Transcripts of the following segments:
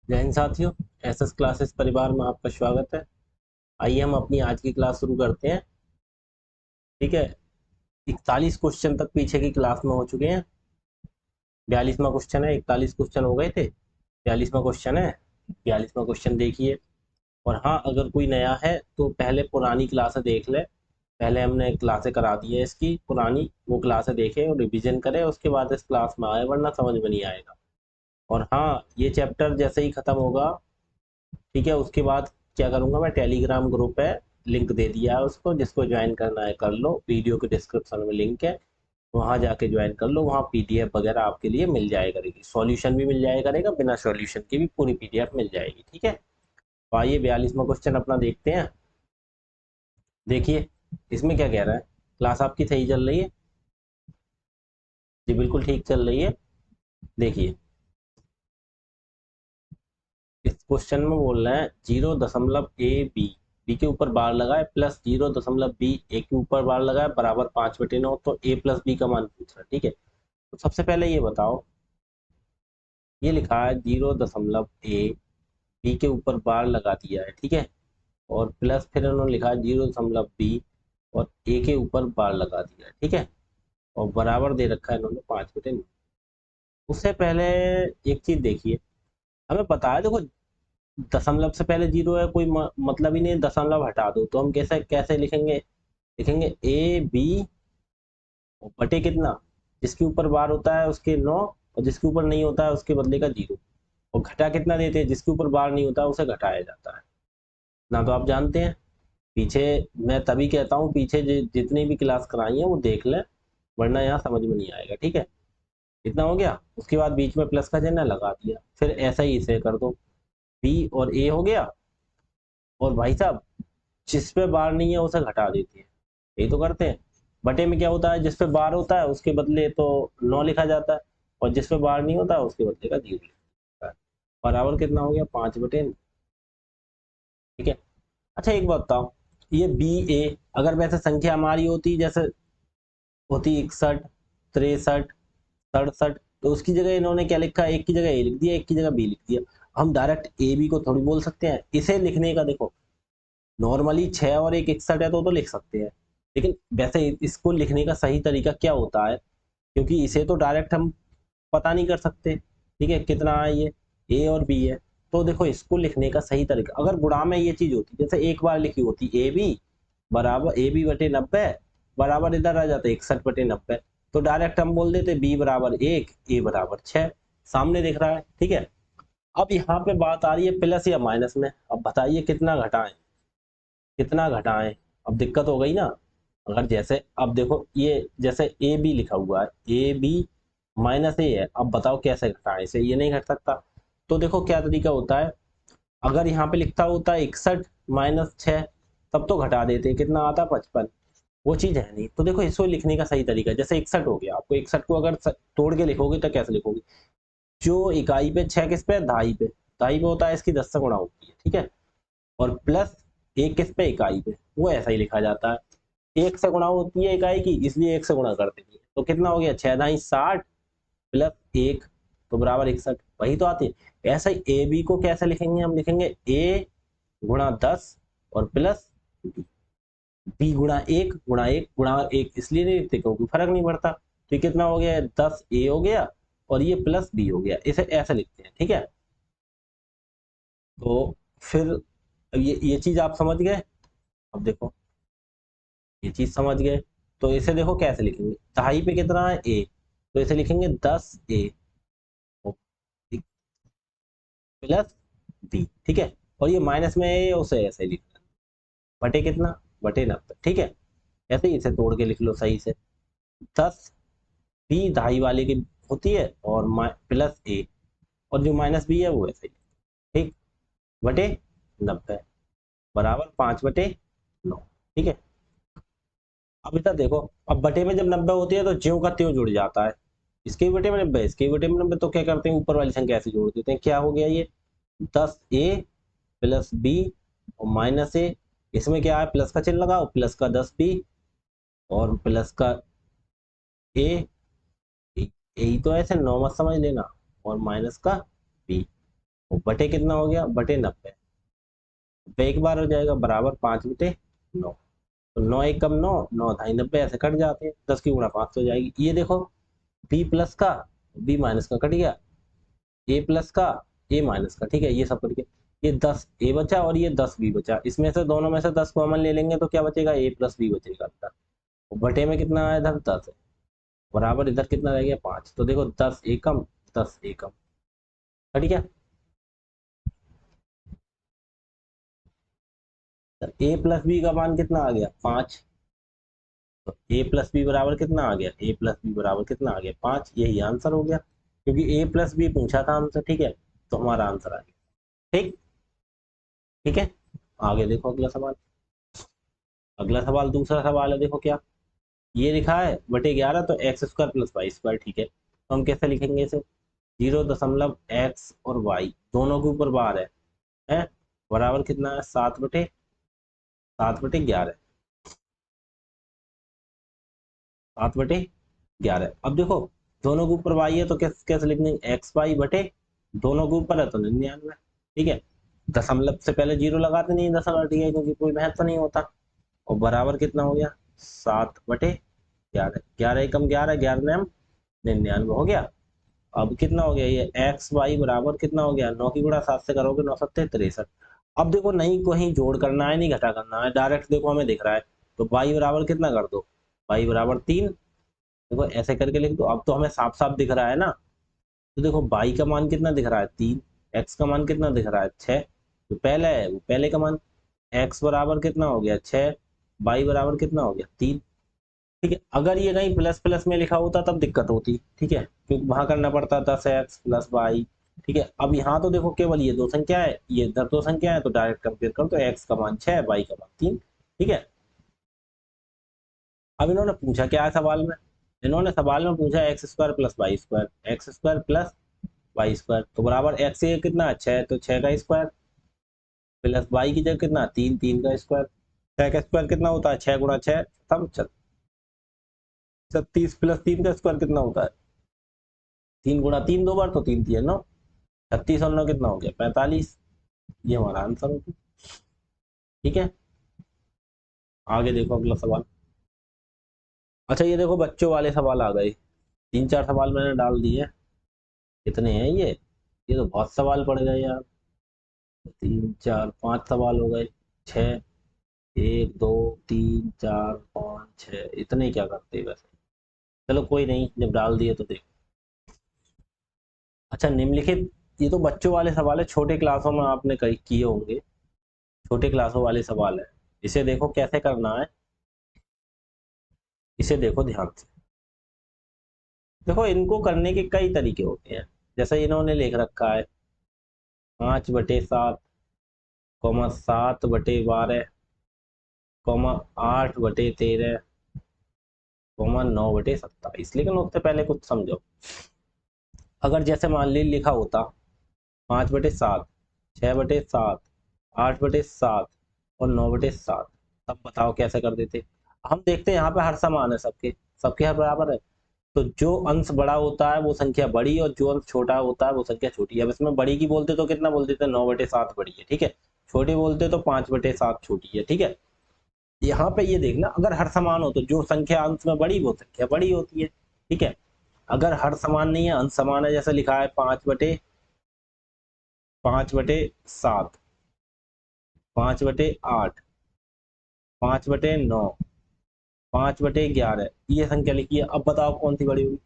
जय हिंद साथियों। SS classes परिवार में आपका स्वागत है। आइए हम अपनी आज की क्लास शुरू करते हैं। ठीक है, 41 क्वेश्चन तक पीछे की क्लास में हो चुके हैं। 42वां क्वेश्चन है, 41 क्वेश्चन हो गए थे, 42वां क्वेश्चन है। 42वां क्वेश्चन देखिए। और हाँ, अगर कोई नया है तो पहले पुरानी क्लासें देख ले। पहले हमने क्लासें करा दी है इसकी पुरानी, वो क्लासें देखे और रिवीजन करे, उसके बाद इस क्लास में आए, वरना समझ में नहीं आएगा। और हाँ, ये चैप्टर जैसे ही खत्म होगा, ठीक है, उसके बाद क्या करूंगा मैं, टेलीग्राम ग्रुप है, लिंक दे दिया है उसको, जिसको ज्वाइन करना है कर लो, वीडियो के डिस्क्रिप्शन में लिंक है, वहां जाके ज्वाइन कर लो। वहाँ पीडीएफ वगैरह आपके लिए मिल जाया करेगी, सॉल्यूशन भी मिल जाया करेगा, बिना सॉल्यूशन के भी पूरी पीडीएफ मिल जाएगी। ठीक है, तो आइए 42वां क्वेश्चन अपना देखते हैं। देखिए, इसमें क्या कह रहा है, क्लास आपकी सही चल रही है जी, बिल्कुल ठीक चल रही है। देखिए, इस क्वेश्चन में बोल रहे हैं 0.a बी के ऊपर बार लगाए प्लस 0.b ए के ऊपर बार लगाए बराबर 5/9, तो ए प्लस बी का मान पूछ रहा है। ठीक है, तो सबसे पहले ये बताओ, ये लिखा है 0.a बी के ऊपर बार लगा दिया है, ठीक है, और प्लस फिर उन्होंने लिखा है 0.b और ए के ऊपर बार लगा दिया है, ठीक है, और बराबर दे रखा है इन्होंने 5/9। उससे पहले एक चीज देखिए, हमें पता है, देखो, दशमलव से पहले जीरो है, कोई मतलब ही नहीं, दशमलव हटा दो, तो हम कैसे कैसे लिखेंगे, लिखेंगे ए बी बटे कितना, जिसके ऊपर बार होता है उसके 9, और जिसके ऊपर नहीं होता है उसके बदले का 0, और घटा कितना देते हैं, जिसके ऊपर बार नहीं होता है उसे घटाया जाता है ना, तो आप जानते हैं। पीछे मैं तभी कहता हूँ, पीछे जितनी भी क्लास कराई है वो देख लें, वरना यहाँ समझ में नहीं आएगा। ठीक है, इतना हो गया, उसके बाद बीच में प्लस का चिन्ह लगा दिया, फिर ऐसा ही इसे कर दो, बी और ए हो गया, और भाई साहब जिस पे बार नहीं है उसे घटा देते हैं, यही तो करते हैं। बटे में क्या होता है, जिस पे बार होता है उसके बदले तो 9 लिखा जाता है, और जिस पे बार नहीं होता है उसके बदले का 0 लिखा जाता है। बराबर कितना हो गया, 5/9। ठीक है, अच्छा एक बात बताओ, ये बी ए अगर वैसे संख्या हमारी होती, जैसे होती 61, 63, 67, तो उसकी जगह इन्होंने क्या लिखा, एक की जगह ए लिख दिया, एक की जगह बी लिख दिया। हम डायरेक्ट ए बी को थोड़ी बोल सकते हैं, इसे लिखने का देखो, नॉर्मली 6 और एक 61 है तो लिख सकते हैं, लेकिन वैसे इसको लिखने का सही तरीका क्या होता है, क्योंकि इसे तो डायरेक्ट हम पता नहीं कर सकते, ठीक है, कितना है ये, ए और बी है। तो देखो, इसको लिखने का सही तरीका, अगर गुणा में ये चीज होती, जैसे एक बार लिखी होती ए बी बराबर ए बी बटे 90 बराबर इधर आ जाता 61/90, तो डायरेक्ट हम बोल देते बी बराबर 1, ए बराबर 6, सामने दिख रहा है। ठीक है, अब यहाँ पे बात आ रही है प्लस या माइनस में, अब बताइए कितना घटाएं, कितना घटाएं। अब दिक्कत हो गई ना, अगर जैसे अब देखो, ये जैसे ए बी लिखा हुआ है, ए बी माइनस ए है, अब बताओ कैसे घटाएं इसे, ये नहीं घट सकता। तो देखो क्या तरीका होता है, अगर यहाँ पे लिखता होता है 61-6, तब तो घटा देते, कितना आता 55, वो चीज है नहीं। तो देखो, इसको लिखने का सही तरीका है, जैसे 61 हो गया, आपको 61 को अगर तोड़ के लिखोगे तो कैसे लिखोगे, जो इकाई पे 6 किस पे, दहाई पे, दहाई पे होता है, इसकी 10 से गुणा होती है, ठीक है, और प्लस एक किस पे, इकाई पे, वो ऐसा ही लिखा जाता है, एक से गुणा होती है इकाई की, इसलिए एक से गुणा कर देंगे, तो कितना हो गया, 6×9 = 60 प्लस एक, तो बराबर 61, वही तो आती है। ऐसा ही ए बी को कैसे लिखेंगे, हम लिखेंगे ए गुणा 10 और प्लस बी गुणा एक गुणा एक गुणा एक, इसलिए नहीं लिखते क्योंकि फर्क नहीं पड़ता। तो कितना हो गया, 10 ए हो गया और ये प्लस बी हो गया, इसे ऐसे लिखते हैं। ठीक है, तो फिर ये चीज आप समझ गए। अब देखो, ये चीज समझ गए, तो इसे देखो कैसे लिखेंगे, दहाई पे कितना है, ए, तो इसे लिखेंगे 10 ए प्लस बी, ठीक है, और ये माइनस में है उसे ऐसे ही लिखना, बटे कितना, बटे 90, ठीक है, ऐसे ही इसे तोड़ के लिख लो सही से, 10 बी दहाई वाले की होती है और प्लस ए, और जो माइनस बी है वो ऐसे ही, ठीक, बटे 90 बराबर 5/9। ठीक है, अब इधर देखो, अब बटे में जब 90 होती है तो ज्यों का त्यों जुड़ जाता है, इसके भी बटे में 90, इसके भी बटे में 90, तो क्या करते हैं, ऊपर वाली संख्या ऐसे जोड़ देते हैं, क्या हो गया ये, 10 ए प्लस बी और माइनस ए, इसमें क्या है, प्लस का चिन्ह लगाओ, प्लस का 10 बी और प्लस का ए, यही तो ऐसे 9 मत समझ लेना, और माइनस का बी, वो बटे कितना हो गया, बटे 90। एक बार हो जाएगा बराबर 5/9। तो 9 एक कम 9, 9 ढाई 90, ऐसे कट जाते हैं, 10 की गुणा 5 हो जाएगी। ये देखो बी प्लस का बी माइनस का कट गया, ए प्लस का ए माइनस का, ठीक है, ये सब कट गया। ये 10 ए बचा और ये 10 बी बचा, इसमें से दोनों में से 10 कॉमन ले लेंगे तो क्या बचेगा, ए प्लस बी बचेगा अंदर। और बटे में कितना आया इधर 10 है, बराबर इधर कितना रह गया 5। तो देखो 10 एकम 10 एकम, ठीक है। ए प्लस बी का मान कितना आ गया 5। तो ए प्लस बी बराबर कितना आ गया, ए प्लस बी बराबर कितना आ गया 5। यही आंसर हो गया, क्योंकि ए प्लस बी पूछा था हमसे, ठीक है, तो हमारा आंसर आ गया। ठीक, ठीक है। आगे देखो अगला सवाल। अगला सवाल दूसरा सवाल है, देखो क्या ये लिखा है, बटे 11 तो x square plus y square, ठीक है, तो हम कैसे लिखेंगे इसे, 0.x और y दोनों के ऊपर बार है बराबर कितना है 7/11, 7/11। अब देखो दोनों के ऊपर y है तो कैसे कैसे लिखेंगे, एक्स वाई बटे दोनों के ऊपर है तो 99, ठीक है। दशमलव से पहले जीरो लगाते नहीं दशमलव, ठीक है, क्योंकि कोई महत्व नहीं होता। और बराबर कितना हो गया 7/11, 11 एकम 11, 11 नम 99 हो गया। अब कितना हो गया, ये एक्स वाई बराबर कितना हो गया, 9 की गुणा 7 से करोगे 9 7 63। अब देखो नहीं कहीं जोड़ करना है नहीं घटा करना है, डायरेक्ट देखो हमें दिख रहा है, तो वाई बराबर कितना कर दो, वाई बराबर 3। देखो ऐसे करके लिख दो, अब तो हमें साफ साफ दिख रहा है ना। तो देखो वाई का मान कितना दिख रहा है 3, एक्स का मान कितना दिख रहा है 6, जो पहले है वो पहले का मान, एक्स बराबर कितना हो गया 6, वाई बराबर कितना हो गया 3। ठीक है, अगर ये कहीं प्लस प्लस में लिखा होता तब दिक्कत होती, ठीक है, क्योंकि वहां करना पड़ता 10x प्लस वाई। ठीक है, अब यहाँ तो देखो केवल ये दो संख्या है, ये इधर दो संख्या है, तो डायरेक्ट कंपेयर करो तो x का मान 6 वाई का मान 3। ठीक है, अब इन्होंने पूछा क्या है सवाल में, इन्होंने सवाल में पूछा x square plus y square, x square plus y square, तो बराबर एक्स ये कितना 6, तो 6 का स्क्वायर, प्लस वाई की जगह कितना 3, 3 का स्क्वायर। 6 का स्क्वायर कितना होता है 6 गुणा 6 तब 36, प्लस 3 का स्क्वायर कितना होता है 3 गुणा 3 दो बार, तो 3 3 9, 36 और 9 कितना हो गया 45। ये हमारा आंसर होगा। ठीक है, आगे देखो अगला सवाल। अच्छा ये देखो बच्चों वाले सवाल आ गए, 3 4 सवाल मैंने डाल दिए। कितने हैं ये तो बहुत सवाल पड़ गए यार, 3 4 5 सवाल हो गए, 6, 1 2 3 4 5 6, इतने क्या करते हैं वैसे। चलो कोई नहीं, जब डाल दिए तो देखो। अच्छा निम्नलिखित, ये तो बच्चों वाले सवाल है, छोटे क्लासों में आपने कई किए होंगे, छोटे क्लासों वाले सवाल है। इसे देखो कैसे करना है, इसे देखो ध्यान से। देखो इनको करने के कई तरीके होते हैं, जैसे इन्होंने लिख रखा है 5/7, 7/12, 8/13, 9/27। लेकिन उससे पहले कुछ समझो, अगर जैसे मान ली लिखा होता 5/7, 6/7, 8/7 और 9/7, तब बताओ कैसे कर देते। हम देखते हैं यहाँ पे हर समान है, सबके सबके हर बराबर है, तो जो अंश बड़ा होता है वो संख्या बड़ी, और जो अंश छोटा होता है वो संख्या छोटी है। अब इसमें बड़ी की बोलते तो कितना बोलते थे 9/7 बड़ी है, ठीक है, छोटी बोलते तो 5/7 छोटी है। ठीक है, यहाँ पे ये देखना, अगर हर समान हो तो जो संख्या अंश में बड़ी वो संख्या बड़ी होती है। ठीक है, अगर हर समान नहीं है अंश समान है, जैसे लिखा है 5/7, 5/8, 5/9, 5/11, ये संख्या लिखी है। अब बताओ कौन सी बड़ी होगी।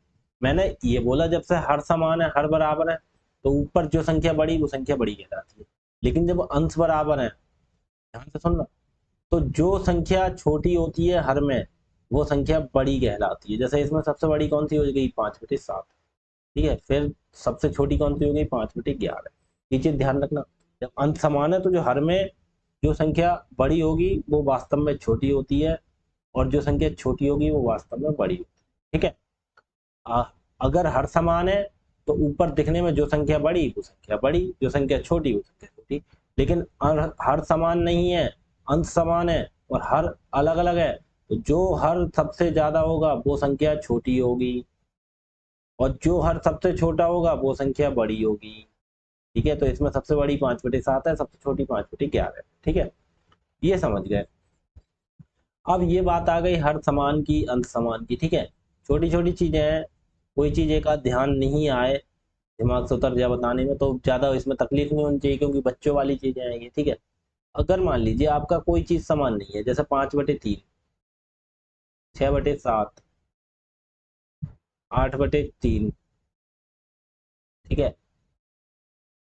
मैंने ये बोला जब से हर समान है हर बराबर है, तो ऊपर जो संख्या बड़ी वो संख्या बड़ी कहलाती है, लेकिन जब अंश बराबर है, ध्यान से सुनना, तो जो संख्या छोटी होती है हर में वो संख्या बड़ी कहलाती है। जैसे इसमें सबसे बड़ी कौन सी हो गई 5/7, ठीक है, फिर सबसे छोटी कौन सी हो गई 5/11। ये चीज ध्यान रखना, जब अंश समान है तो जो हर में जो संख्या बड़ी होगी वो वास्तव में छोटी होती है, और जो संख्या छोटी होगी वो वास्तव में बड़ी होती है। ठीक है, आ, अगर हर समान है तो ऊपर दिखने में जो संख्या बड़ी वो संख्या बड़ी, जो संख्या छोटी वो संख्या छोटी। लेकिन हर समान नहीं है, अंश समान है और हर अलग अलग है, तो जो हर सबसे ज्यादा होगा वो संख्या छोटी होगी, और जो हर सबसे छोटा होगा वो संख्या बड़ी होगी। ठीक है, तो इसमें सबसे बड़ी 5/7 है, सबसे छोटी 5/11 है। ठीक है, ये समझ गए। अब ये बात आ गई हर समान की, अंत समान की। ठीक है, छोटी छोटी चीजें हैं, कोई चीज एक आध ध्यान नहीं आए, दिमाग से उतर जाए बताने में, तो ज्यादा इसमें तकलीफ नहीं होनी चाहिए, क्योंकि बच्चों वाली चीजें हैं ये। ठीक है, अगर मान लीजिए आपका कोई चीज समान नहीं है, जैसे 5/3, 6/7, 8/3, ठीक है,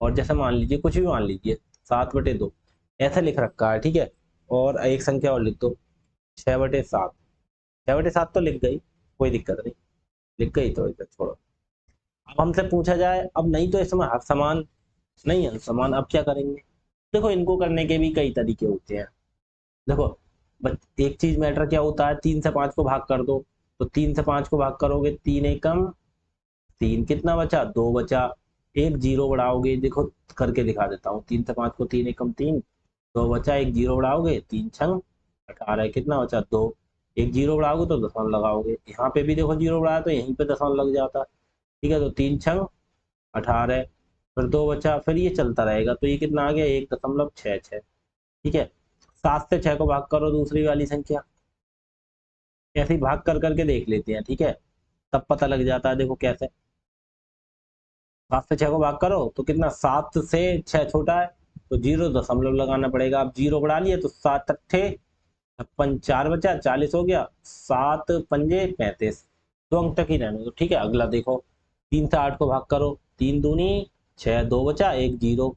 और जैसे मान लीजिए कुछ भी मान लीजिए 7/2, ऐसा लिख रखा है। ठीक है, और एक संख्या और लिख दो 6/7, 6/7 तो लिख गई, कोई दिक्कत नहीं, लिख गई तो इधर छोड़ो। अब हमसे पूछा जाए, अब नहीं तो इसमें हर समान नहीं है समान, अब क्या करेंगे? देखो, इनको करने के भी कई तरीके होते हैं। देखो, एक चीज मैटर क्या होता है, 3 से 5 को भाग कर दो, तो 3 से 5 को भाग करोगे, 3 एकम 3, कितना बचा? 2 बचा। एक जीरो बढ़ाओगे, देखो करके दिखा देता हूँ, 3 से 5 को 3 एकम 3, 2 बचा, एक जीरो बढ़ाओगे, 3 छंग 18, कितना बचा? 2। एक जीरो बढ़ाओगे तो दशमलव लगाओगे, यहाँ पे भी देखो जीरो बढ़ाया तो यहीं पे दशमलव लग जाता। ठीक है, तो 3 छंग 18, फिर 2 बचा, फिर ये चलता रहेगा, तो ये कितना आ गया? 1.66। ठीक है, 7 से 6 को भाग करो दूसरी वाली संख्या, ऐसे ही भाग कर करके देख लेते हैं। ठीक है, तब पता लग जाता है, देखो कैसे। 7 से 6 को भाग करो तो कितना? 7 से 6 छोटा है, तो 0 दशमलव लगाना पड़ेगा। अब जीरो बढ़ा लिए तो 7 अट्ठे 56, 4 बचा, 40 हो गया, 7 पंजे 35, 2 अंक तक ही रहने दो। ठीक है, अगला देखो, 3 से 8 को भाग करो, 3 दूनी 6, 2 बचा, एक जीरो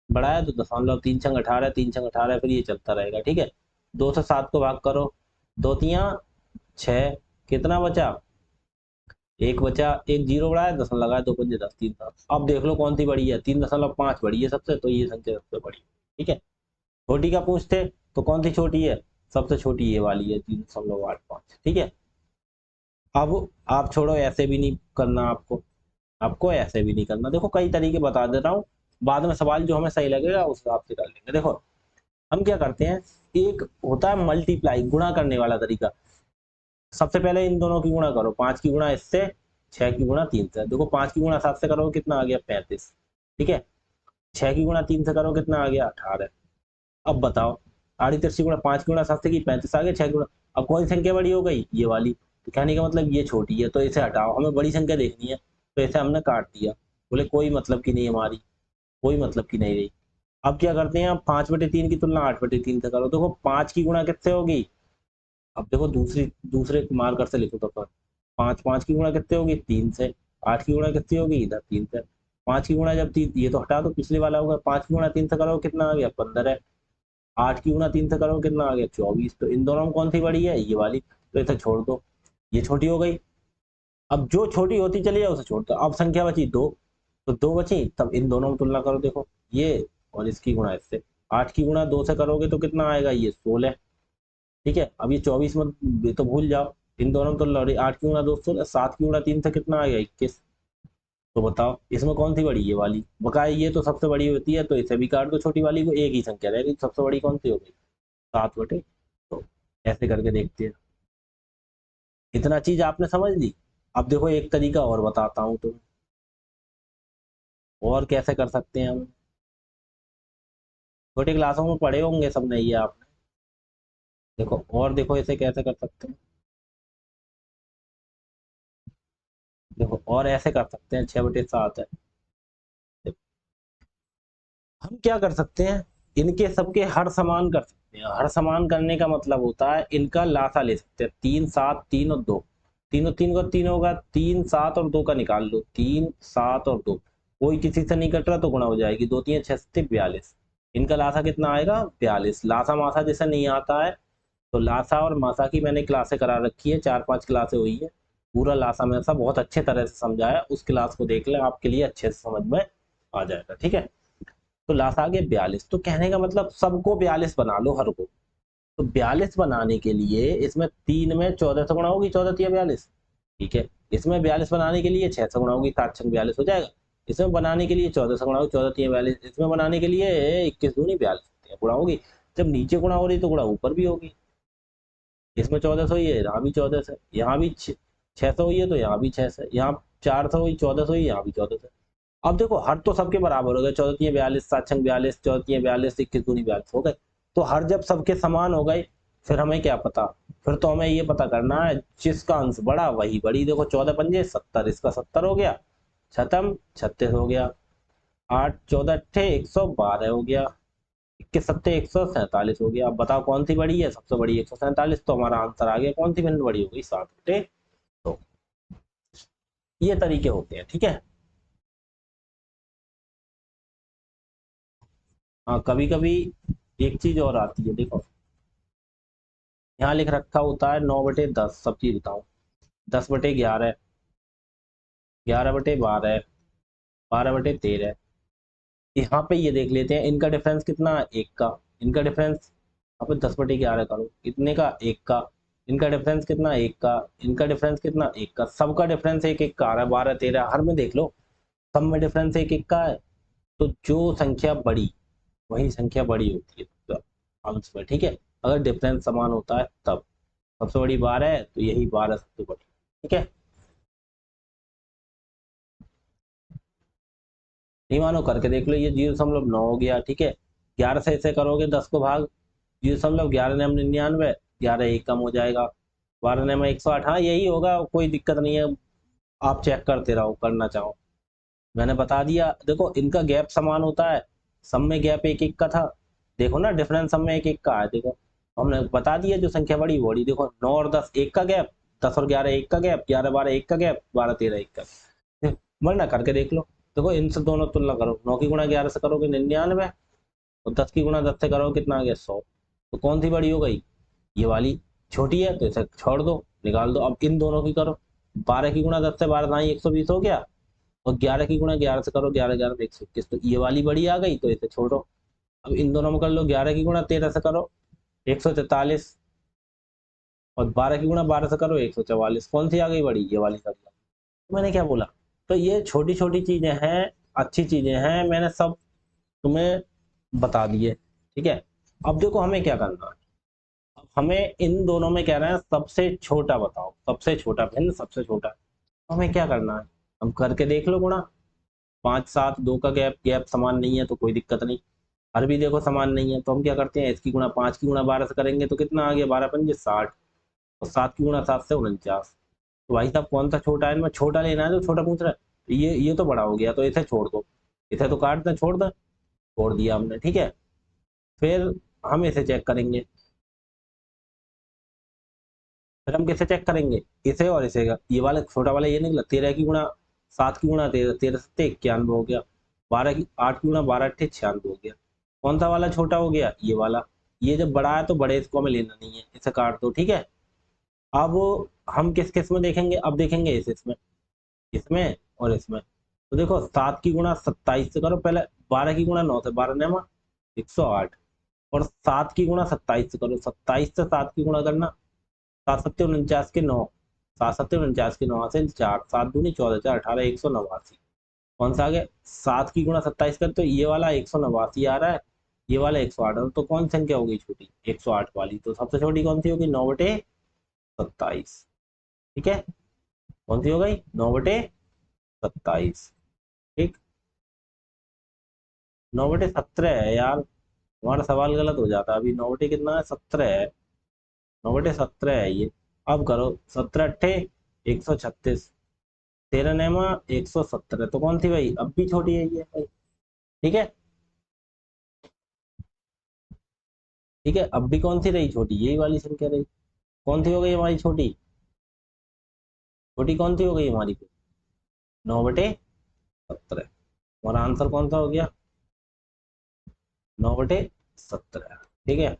बढ़ाया तो दशमलव, 3 छंग 18, 3 छंग 18, फिर ये चलता रहेगा। ठीक है, 2 से 7 को भाग करो, 2 तियां 6, कितना बचा? एक बचा, एक जीरो बढ़ाया, दशमलव लगाया, 2 पंजे 10, 3 7। अब देख लो कौन सी बड़ी है, 3.5 बड़ी है सबसे, तो ये संख्या सबसे बड़ी है। ठीक है, छोटी का पूछते तो कौन सी छोटी है? सबसे छोटी ये वाली है, 3.85। ठीक है, अब आप छोड़ो, ऐसे भी नहीं करना आपको, आपको ऐसे भी नहीं करना। देखो, कई तरीके बता दे रहा हूँ, बाद में सवाल जो हमें सही लगेगा उस हिसाब से कर लेंगे। देखो, हम क्या करते हैं, एक होता है मल्टीप्लाई, गुणा करने वाला तरीका। सबसे पहले इन दोनों की गुणा करो, 5 की गुणा इससे, 6 की गुणा 3 से। देखो, 5 की गुणा 7 से करो, कितना आ गया? 35। ठीक है, 6 की गुणा 3 से करो, कितना आ गया? 18। अब बताओ, आड़ी तिरछी गुणा, 5 की गुणा 7 से की, 35 आ गया, 6 की गुणा। अब कौन सी संख्या बड़ी हो गई? ये वाली। तो कहने का मतलब ये छोटी है, तो इसे हटाओ, हमें बड़ी संख्या देखनी है, तो इसे हमने काट दिया। बोले कोई मतलब की नहीं हमारी, कोई मतलब की नहीं रही। अब क्या करते हैं, अब 5/3 की तुलना 8/3 से करो। देखो, 5 की गुणा किससे होगी? अब देखो, दूसरे मार्कर से लिखो तो 5 5 की गुणा कितने होगी? 3 से। 8 की गुणा कितनी होगी? इधर 3 से। 5 की गुणा जब 3, ये तो हटा दो, पिछले वाला होगा। 5 की गुणा 3 से करो, कितना आ गया? 15 है। 8 की गुणा 3 से करो, कितना आ गया? 24। तो इन दोनों में कौन सी बड़ी है? ये वाली, तो इसे छोड़ दो, ये छोटी हो गई। अब जो छोटी होती चली जाए उसे छोड़ दो। अब संख्या बची 2, तो 2 बची, तब इन दोनों में तुलना करो, देखो ये और इसकी गुणा इससे। 8 की गुणा 2 से करोगे तो कितना आएगा? ये 16। ठीक है, अब ये 24 मत, ये तो भूल जाओ, इन दोनों में तो लड़ी। 8 की गुणा 2 16, 7 की गुणा 3 से कितना आ गया? 21। तो बताओ इसमें कौन सी बड़ी? ये वाली। बकाया ये तो सबसे बड़ी होती है, तो इसे भी काट दो, छोटी वाली को, एक ही संख्या रहेगी, सबसे बड़ी कौन सी होगी? 7/। तो ऐसे करके देखते हैं। इतना चीज आपने समझ ली। अब देखो, एक तरीका और बताता हूँ तुम्हें, और कैसे कर सकते हैं हम। छोटी क्लासों में पढ़े होंगे सबने ये आपने। देखो, और देखो इसे कैसे कर सकते हैं। देखो, और ऐसे कर सकते हैं, 6/7 है। हम क्या कर सकते हैं, इनके सबके हर समान कर सकते हैं। हर समान करने का मतलब होता है इनका लासा ले सकते हैं। 3 7 3 और 2, तीनों, तीन का तीन होगा, 3 7 और 2 का निकाल लो, 3 7 और 2, कोई किसी से नहीं कट रहा तो गुणा हो जाएगी, 2 3 6 42। इनका लासा कितना आएगा? 42। लासा मासा जैसे नहीं आता है, तो लासा और मासा की मैंने क्लासे करा रखी है, 4 5 क्लासे हुई है। पूरा लासा मासा बहुत अच्छे तरह से समझाया, उस क्लास को देख ले, आपके लिए अच्छे से समझ में आ जाएगा। ठीक है, तो लासा आ गया 42। तो कहने का मतलब सबको 42 बना लो, हर को। तो 42 बनाने के लिए इसमें 3 में 14 से गुणा होगी, 14 तिया 42। ठीक है, इसमें 42 बनाने के लिए 6 से गुणा होगी, 7 6 42 हो जाएगा। इसमें बनाने के लिए 14 से गुणा होगी, 14 तिया 42। इसमें बनाने के लिए 21 दूनी 42 गुणा होगी। जब नीचे गुणा हो रही तो गुणा ऊपर भी होगी। इसमें 1400 हुई है, यहाँ भी 1400, यहाँ भी 600 हुई है, तो यहाँ भी 600, यहाँ 400 हुई, 1400 हुई, यहाँ भी 1400। अब देखो हर तो सबके बराबर हो गए, 14 42, 7 6 42, 14 42, 21 दूनी 42 हो गए। तो हर जब सबके समान हो गए, फिर हमें क्या पता, फिर तो हमें ये पता करना है जिसका अंश बड़ा वही बड़ी। देखो 14 पंजे 70, इसका 70 हो गया, छतम 36 हो गया, 8 14 अट्ठे 112 हो गया, 21 सत्ते 147 हो गया। अब बताओ कौन सी बड़ी है, सबसे बड़ी 147, तो हमारा आंसर आ गया, कौन सी भिन्न बड़ी हो गई, 7 बटे। तो ये तरीके होते हैं, ठीक है। हाँ कभी कभी एक चीज और आती है, देखो यहाँ लिख रखा होता है 9 बटे 10, सब चीज बताऊं, 10 बटे 11, 11 बटे 12, 12 बटे 13। यहाँ पे ये देख लेते हैं इनका डिफरेंस कितना है, एक का। इनका डिफरेंस, अब 10 बटे 11 करो कितने का, एक का। इनका डिफरेंस कितना, एक का। इनका डिफरेंस कितना, एक का। सबका डिफरेंस एक एक का आ रहा है, 12 13, हर में देख लो सब में डिफरेंस एक एक का है। तो जो संख्या बड़ी, वही संख्या बड़ी होती है तो अंश में, ठीक है। अगर डिफरेंस समान होता है तब। सबसे बड़ी 12 है तो यही 12 सबसे बड़ी, ठीक है। नहीं मानो करके देख लो, ये 0.9 हो गया, ठीक है। 11 से इसे करोगे 10 को भाग, 0.11 ने हम 99, 11 एक कम हो जाएगा, 12 ने हम 108। हाँ यही होगा, कोई दिक्कत नहीं है, आप चेक करते रहो करना चाहो। मैंने बता दिया, देखो इनका गैप समान होता है, सब में गैप एक एक का था। देखो ना डिफरेंस सब में एक एक का है, देखो हमने बता दिया जो संख्या बड़ी बड़ी। देखो 9 और 10 एक का गैप, 10 और 11 एक का गैप, 11 12 एक का गैप, 12 13 एक का गैप। वरना करके देख लो, देखो इनसे दोनों तुलना करो, 9 की गुणा 11 से करोगे 99, और 10 की गुणा 10 से करोगे कितना आ गया, 100। तो कौन सी बड़ी हो गई, ये वाली। छोटी है तो इसे छोड़ दो, निकाल दो। अब इन दोनों की करो, 12 की गुणा 10 से 12 दाई 120 हो गया, और 11 की गुणा 11 से करो, 11 11 121, तो ये वाली बड़ी आ गई, तो इसे छोड़ो। अब इन दोनों में कर लो, 11 की गुणा 13 से करो 143, और 12 की गुणा 12 से करो 144, कौन सी आ गई बड़ी, ये वाली कर लो। मैंने क्या बोला, तो ये छोटी छोटी चीजें हैं, अच्छी चीजें हैं, मैंने सब तुम्हें बता दिए, ठीक है। अब देखो हमें क्या करना है, अब हमें इन दोनों में कह रहे हैं सबसे छोटा बताओ, सबसे छोटा भिन्न सबसे छोटा। तो हमें क्या करना है, हम करके देख लो गुणा। 5 7 2 का गैप, गैप समान नहीं है तो कोई दिक्कत नहीं। हर भी देखो समान नहीं है तो हम क्या करते हैं, इसकी गुणा 5 की गुणा 12 से करेंगे तो कितना आ गया, 12 पंजे 60, और 7 की गुणा 7 से 49। तो भाई साहब कौन सा छोटा है, इनमें छोटा लेना है तो छोटा पूछ रहा है, तो ये तो बड़ा हो गया, तो इसे छोड़ दो, इसे तो काट दें, छोड़ दें, छोड़ दिया हमने, ठीक है। फिर हम इसे चेक करेंगे, फिर हम कैसे चेक करेंगे, इसे और इसे का, ये वाला छोटा वाला ये निकला, 13 की गुणा 7 की गुणा 13, 13 सत्ते 91 हो गया, 12 की 8 की गुणा 12 अट्ठे 96 हो गया। कौन सा वाला छोटा हो गया, ये वाला। ये जब बड़ा है तो बड़े इसको हमें लेना नहीं है, इसे काट दो, ठीक है। अब हम किस किस में देखेंगे, अब देखेंगे इसमें, इसमें और इसमें। तो देखो 7 की गुणा 27 से करो पहले, 12 की गुणा 9 से, 12 नेमा 108, और 7 की गुणा 27 से करो, 27 से 7 की गुणा करना, 7 सत्ते 49 के 9, 7 सत्ते 49 के 9 से 4, 7 दूनी 14, 4 18 189। कौन सा आ गया, 7 की गुणा 27 कर तो ये वाला 189 आ रहा है, ये वाला 108, तो कौन सी संख्या हो गई छोटी, 108 वाली। तो सबसे छोटी कौन सी होगी, 9 बटे 27, ठीक है। कौन सी हो गई, 9 बटे 27, ठीक। 9 बटे 17 है यार, तुम्हारा सवाल गलत हो जाता है, अभी 9 बटे कितना है, 17 है, 9 बटे 17 है ये। अब करो, 17 अट्ठे 136, 13 नेमा 117, तो कौन सी भाई, अब भी छोटी है ये भाई, ठीक है। ठीक है, अब भी कौन सी रही छोटी, यही वाली संख्या रही। कौन सी हो गई हमारी छोटी, छोटी कौन सी हो गई हमारी, 9 बटे 17। हमारा आंसर कौन सा हो गया, 9 बटे 17, ठीक है।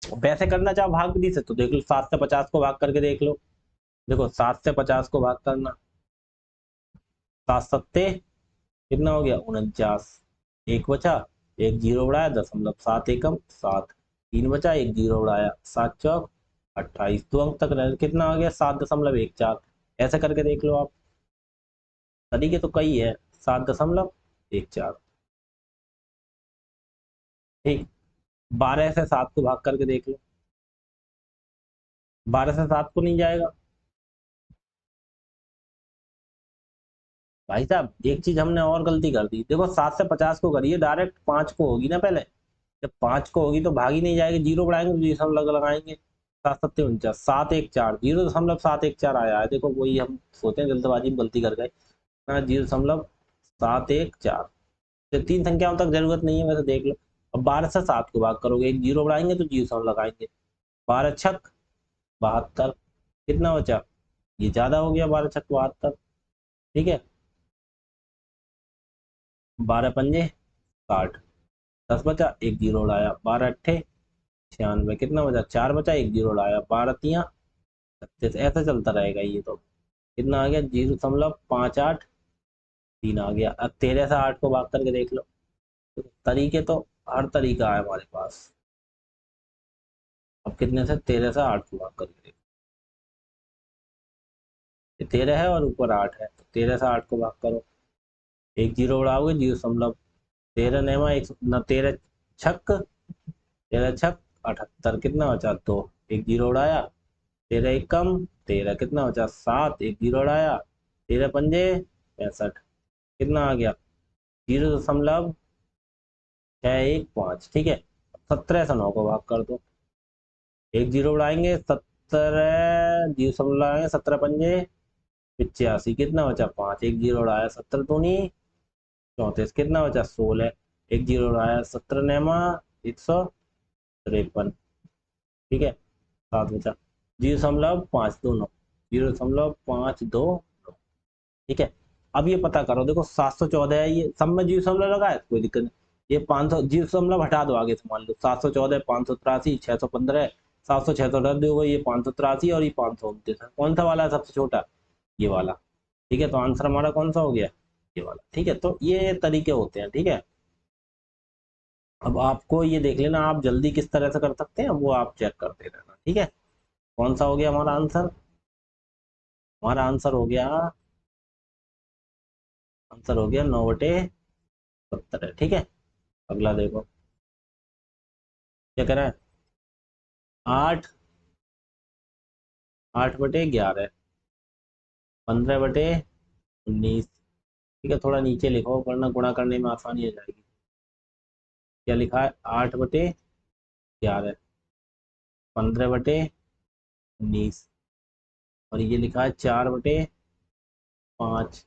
वैसे करना चाहो भाग विधि से तो देख लो, 7 से 50 को भाग करके देख लो। देखो 7 से 50 को भाग करना, 7 सत्ते कितना हो गया, 49, एक बचा, एक जीरो बढ़ाया 0.7 एकम 7, 3 बचा, एक जीरो बढ़ाया 7 चौक 28, 2 अंक तक रह कितना आ गया, 7.14। ऐसे करके देख लो आप, तरीके तो कई है, 7.14, ठीक। 12 से 7 को भाग करके देख लो, 12 से 7 को नहीं जाएगा, भाई साहब एक चीज हमने और गलती कर दी, देखो 7 से 50 को करिए, डायरेक्ट 5 को होगी ना पहले। जब 5 को होगी तो भागी नहीं जाएगी, जीरो बढ़ाएंगे तो जीरो लगाएंगे। 7 7 49, 7 1 4, 0.714 आया है, देखो वही हम सोचे हैं, जल्दबाजी में गलती कर गए। 0.714, तो 3 संख्याओं तक जरूरत नहीं है, वैसे देख लो। अब 12 से 7 को भाग करोगे, एक जीरो बढ़ाएंगे तो जीरो सम लगाएंगे। 12 छक 72, कितना बचा? ये ज्यादा हो गया, 12 छक 72। ठीक है, 12 पंजे 60, 10 बचा, एक जीरो उड़ाया। 12 अट्ठे 96, कितना बचा? 4 बचा, एक जीरो उड़ाया। 12 तियां 36, ऐसा चलता रहेगा ये तो। कितना आ गया? 0.58 3 आ गया। अब 13 से 8 को भाग करके देख लो। तो तरीके तो हर तरीका है हमारे पास। अब कितने से? 13 से 8 को भाग करके देखो, ये 13 है और ऊपर 8 है, तो 13 से 8 को भाग करो, एक जीरो उड़ाओगे, 0.13 एक न, 13 छक 78, कितना बचा? 2, एक जीरो उड़ाया। 13 एक कम 13, कितना बचा? 7, एक जीरो उड़ाया। 13 पंजे 65, कितना आ गया? 0.615। ठीक है, 17 से 9 को भाग कर दो, एक जीरो उड़ाएंगे। 17 कितना बचा? 5, एक जीरो उड़ाया। 17 दूनी 34, कितना बचा? 16, एक जीरो उड़ाया। 17 9 153। ठीक है, 7 बचा। 0.529, 0.529। ठीक है, अब ये पता करो, देखो 714 है, ये सब में जीरो दशमलव लगा है, कोई दिक्कत नहीं। ये 500 जीरो दशमलव हटा दो आगे से, मान लो 714, 583, 615, 700 600 रद्द हो गई, ये 583 और ये 529 है। कौन सा वाला है सबसे छोटा? ये वाला। ठीक है, तो आंसर हमारा कौन सा हो गया? ये वाला। ठीक है, तो ये तरीके होते हैं। ठीक है, अब आपको ये देख लेना, आप जल्दी किस तरह से कर सकते हैं वो आप चेक करते रहना। ठीक है, कौन सा हो गया हमारा आंसर? हमारा आंसर हो गया 9/70 है। ठीक है, अगला देखो क्या कह रहा है। 8 8/11, 15/19। ठीक है, थोड़ा नीचे लिखो वरना गुणा करने में आसानी हो जाएगी। क्या लिखा है? 8/11, 15/19, और ये लिखा है 4/5,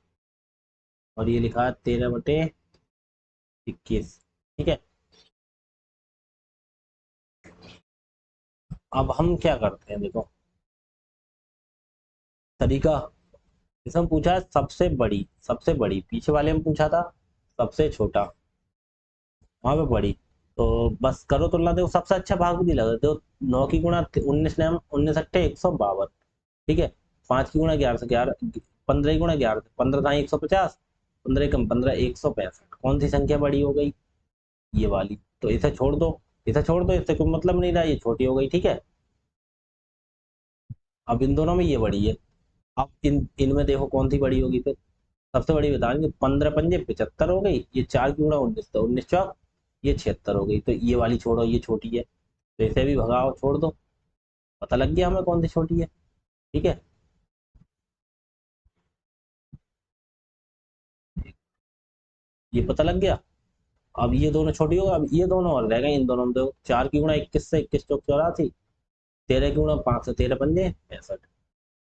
और ये लिखा है 13/21। ठीक है, अब हम क्या करते हैं, देखो तरीका। इसमें पूछा है सबसे बड़ी, पीछे वाले में पूछा था सबसे छोटा, वहां पे बड़ी। तो बस करो तुलना, देखो सबसे अच्छा भाग भी नहीं लगा, देखो 9 की गुणा 19 ने 19 अट्ठे 152। ठीक है, 5 की गुणा 11 से 11, 15 की गुणा 11 से 15 था 150, 15 कम 15 165। कौन सी संख्या बड़ी हो गई? ये वाली। तो इसे छोड़ दो, इससे कोई मतलब नहीं रहा, ये छोटी हो गई। ठीक है, अब इन दोनों में ये बड़ी है। अब इनमें देखो कौन सी बड़ी होगी फिर। सबसे बड़ी बता देंगे, 15 पंजे 75 हो गई, ये 4 की गुणा 19 तो 19 चौक, ये 76 हो गई। तो ये वाली छोड़ो, ये छोटी है, तो इसे भी भगाओ, छोड़ दो। पता लग गया हमें कौन सी छोटी है। ठीक है, ये पता लग गया। अब ये दोनों छोटी हो, अब ये दोनों और रह गए। इन दोनों में देखो, 4 की गुणा 21 से 21 चौक 84, 13 की गुणा 5 से 13 पंजे 65।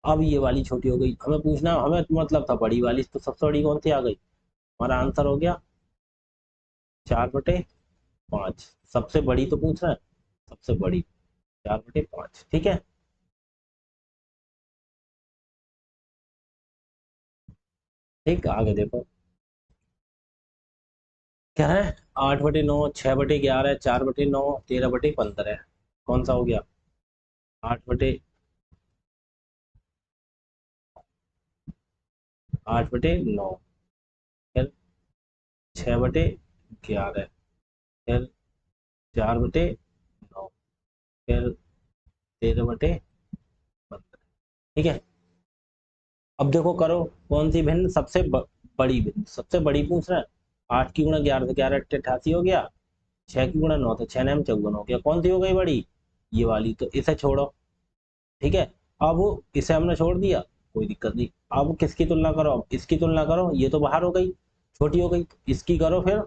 अब ये वाली छोटी हो गई, हमें पूछना, हमें मतलब था बड़ी वाली, तो सबसे बड़ी कौन सी आ गई? हमारा आंसर हो गया 4/5। सबसे बड़ी तो पूछ रहा है, सबसे बड़ी 4/5। ठीक है, ठीक, आगे देखो क्या है। 8/9, 6/11, 4/9, 13/15। कौन सा हो गया? 8/9, फिर 6/11, फिर 4/9, फिर 13/15। ठीक है, अब देखो करो कौन सी भिन्न बड़ी भिन्न, सबसे बड़ी पूछ रहा है। 8 की गुणा 11 से 11 88 हो गया। 6 की गुणा 9 से 6 9 54 हो गया। कौन सी हो गई बड़ी? ये वाली। तो इसे छोड़ो। ठीक है, अब इसे हमने छोड़ दिया, कोई दिक्कत नहीं। अब किसकी तुलना करो, अब इसकी तुलना करो, ये तो बाहर हो गई, छोटी हो गई, तो इसकी करो फिर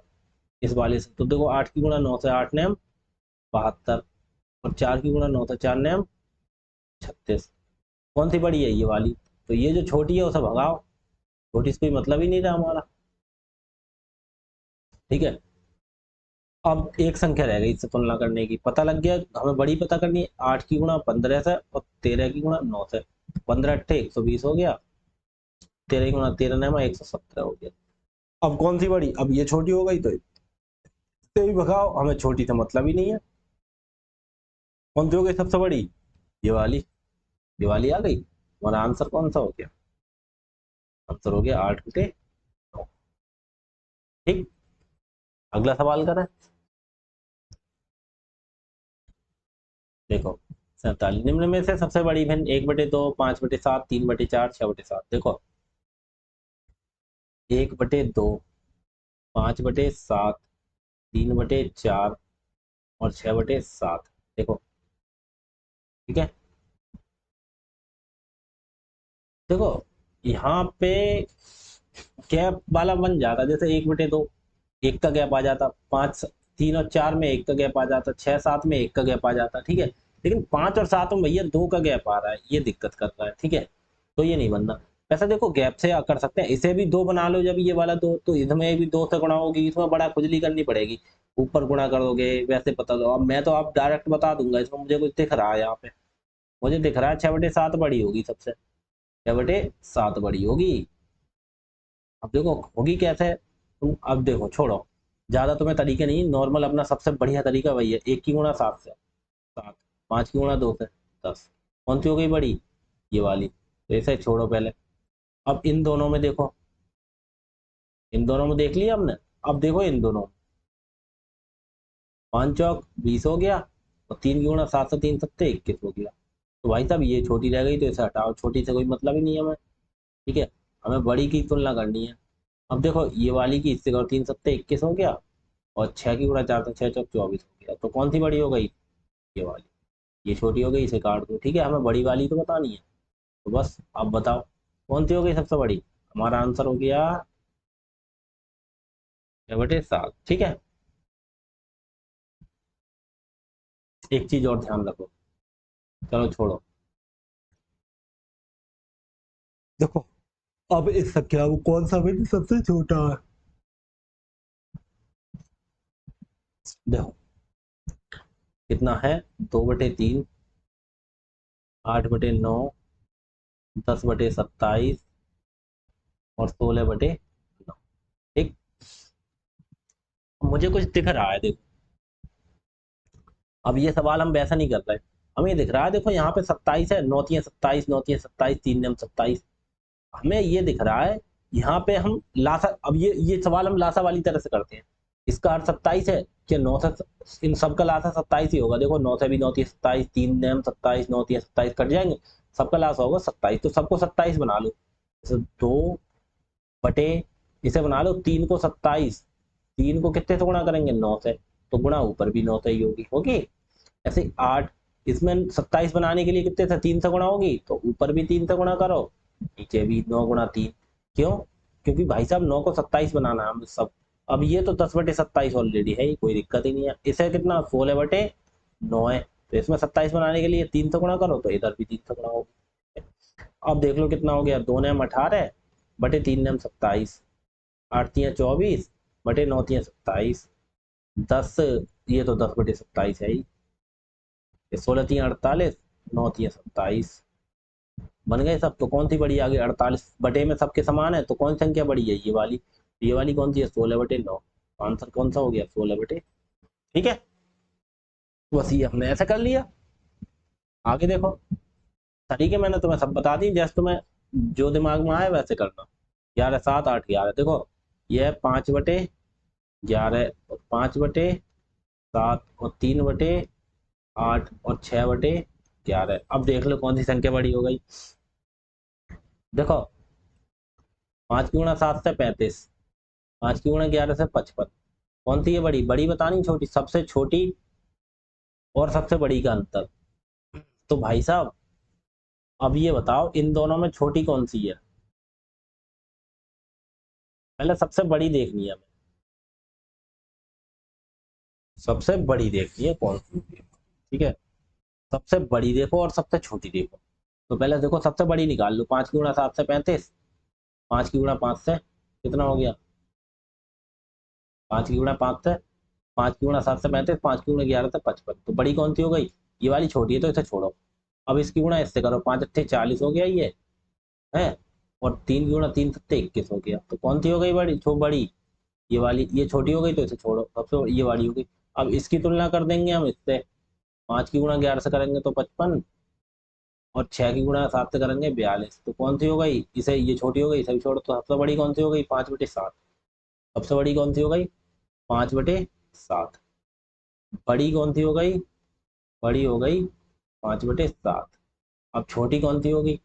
इस वाले से। तो देखो 8 की गुणा 9 से 8 नेम 72, और 4 की गुणा 9 से 4 नेम 36। कौन सी बड़ी है, ये वाली। तो ये जो छोटी है उसे भगाओ, छोटी से कोई मतलब ही नहीं था हमारा, ठीक है। अब एक संख्या रह गई इससे तुलना करने की, पता लग गया हमें बड़ी पता करनी है। 8 की गुणा 15 से और 13 की गुणा 9 से, 15 अट्ठे 120 हो गया, 13 की गुणा 13 नेमा 117 हो गया। अब कौन सी बड़ी, अब ये छोटी हो गई तो इससे भी भगाओ, हमें छोटी से मतलब ही नहीं है। कौन सी हो गई सबसे बड़ी, ये वाली, ये वाली आ गई। हमारा आंसर कौन सा हो गया, आंसर हो गया 8/9। ठीक, अगला सवाल करें। देखो 47, निम्न में से सबसे बड़ी भिन्न 1/2, 5/7, 3/4, 6/7। देखो 1/2, 5/7, 3/4 और 6/7। देखो, ठीक है। देखो यहाँ पे गैप वाला बन जाता, जैसे 1/2 एक का गैप आ जाता, 5 3 और 4 में एक का गैप आ जाता, 6 7 में एक का गैप आ जाता, ठीक है। लेकिन 5 और 7 में भैया 2 का गैप आ रहा है, ये दिक्कत कर रहा है, ठीक है। तो ये नहीं बनना। वैसे देखो गैप से कर सकते हैं, इसे भी 2 बना लो, जब ये वाला 2 तो इसमें भी 2 से गुणा होगी, इसमें बड़ा खुजली करनी पड़ेगी, ऊपर गुणा करोगे वैसे पता दो। अब मैं तो आप डायरेक्ट बता दूंगा, इसमें मुझे कुछ दिख रहा है यहाँ पे, मुझे दिख रहा है 6/7 बड़ी होगी सबसे, 6/7 बड़ी होगी। अब देखो होगी कैसे, तुम अब देखो छोड़ो, ज्यादा तुम्हें तरीके नहीं, नॉर्मल अपना सबसे बढ़िया तरीका वही है, 1 की गुणा 7 से 7, 5 की गुणा 2 से 10। कौन सी हो गई बड़ी, ये वाली। तो इसे छोड़ो पहले, अब इन दोनों में देखो, इन दोनों में देख लिया हमने। अब देखो इन दोनों, 5 चौक 20 हो गया, और 3 की गुणा 7 से 3 सत्ते 21 हो गया। तो भाई साहब ये छोटी रह गई, तो इसे हटाओ, छोटी से कोई मतलब ही नहीं है हमें, ठीक है। हमें बड़ी की तुलना करनी है। अब देखो ये वाली की इससे करो, 3 सत्ते 21 हो गया, और 6 की गुणा 4 से 6 चौक 24 हो गया। तो कौन सी बड़ी हो गई, ये वाली। ये छोटी हो गई, इसे काट दो, ठीक है। हमें बड़ी वाली तो बतानी है, तो बस अब बताओ कौन सी हो गई सबसे बड़ी। हमारा आंसर हो गया 6/7, ठीक है। एक चीज और ध्यान रखो, चलो छोड़ो। देखो अब इस संख्या को कौन सा बिंदु सबसे छोटा है, देखो कितना है, 2/3, 8/9, 10/27 और 16/9। ठीक, मुझे कुछ दिख रहा है देखो, अब ये सवाल हम वैसा नहीं कर रहे, हमें ये दिख रहा है, देखो यहाँ पे 27 है, 9×3 = 27, 9×3 = 27, 3×9 = 27। हमें ये दिख रहा है यहाँ पे हम लासा, अब ये सवाल हम लासा वाली तरह से करते हैं। इसका अर्थ 27 है कि 9 से इन सबका लासा 27 ही होगा। देखो 9 से भी 9×3 = 27, 3×9 = 27, 9×3 = 27 कट जाएंगे, सबका लासा होगा 27, तो सबको 27 बना लो। जैसे 2/, इसे बना लो 3 को 27, 3 को कितने से गुणा करेंगे, 9 से, तो गुणा ऊपर भी 9 से ही होगी होगी। ऐसे 8, इसमें 27 बनाने के लिए कितने से, 3 से गुणा होगी, तो ऊपर भी 3 से गुणा करो, नीचे भी 9×3। क्यों, क्योंकि भाई साहब 9 को 27 बनाना है हम सब। अब ये तो 10/27 ऑलरेडी है, कोई दिक्कत ही नहीं है। इसे कितना, 16/9 है, तो इसमें 27 बनाने के लिए 3 से गुणा करो, तो इधर भी 3 से गुणा होगा। अब देख लो कितना हो गया, 2×9 = 18 बटे 3×9 = 27, 8×3 = 24 बटे 9×3 = 27, 10, ये तो 10/27 है ही, 16×3 = 48, 9×3 = 27। बन गए सब। तो कौन सी बड़ी आ गई, 48 बटे में सबके समान है, तो कौन सी संख्या बड़ी है, ये वाली। ये वाली कौन सी है, 16/9। आंसर कौन सा हो गया, 16/। ठीक है, बस ये हमने ऐसा कर लिया। आगे देखो, तरीके मैंने तुम्हें सब बता दी, जैसे तुम्हें जो दिमाग में आए वैसे करना। 11 7 8 11, देखो ये है 5/11, और 5/7 और 3/8 और 6/11। अब देख लो कौन सी संख्या बड़ी हो गई। देखो 5 की गुणा 7 से 35, 5 की गुणा 11 से 55। कौन सी है बड़ी, बड़ी बतानी छोटी, सबसे छोटी और सबसे बड़ी का अंतर। तो भाई साहब अब ये बताओ इन दोनों में छोटी कौन सी है। पहले सबसे बड़ी देखनी है हमें, सबसे बड़ी देखनी है कौन सी होगी। ठीक है, सबसे बड़ी देखो और सबसे छोटी देखो। तो पहले देखो सबसे बड़ी निकाल लो, 5 की गुणा 7 से 35, 5 की गुणा 5 से कितना हो गया, 5 की गुणा 5 से, 5 की गुणा 7 से 35, 5 की गुणा 11 से 55, तो बड़ी कौन सी हो गई, ये वाली छोटी है तो इसे छोड़ो। अब इसकी गुणा इससे करो, 5 अट्ठे 40 हो गया ये है, और 3 की गुणा 3 सत्ते 21 हो गया, तो कौन सी हो गई बड़ी, बड़ी ये वाली, ये छोटी हो गई तो इसे छोड़ो, सबसे ये वाली हो गई। अब इसकी तुलना कर देंगे हम इससे, 5 की गुणा 11 से करेंगे तो 55, और 6 की गुणा 7 से करेंगे 42, तो कौन सी हो गई, इसे ये छोटी हो गई, इसे भी छोड़ो, तो सबसे बड़ी कौन सी हो गई, 5/7। सबसे बड़ी कौन सी हो गई, 5/7। बड़ी कौन सी हो गई, बड़ी हो गई 5/7। अब छोटी कौन सी होगी,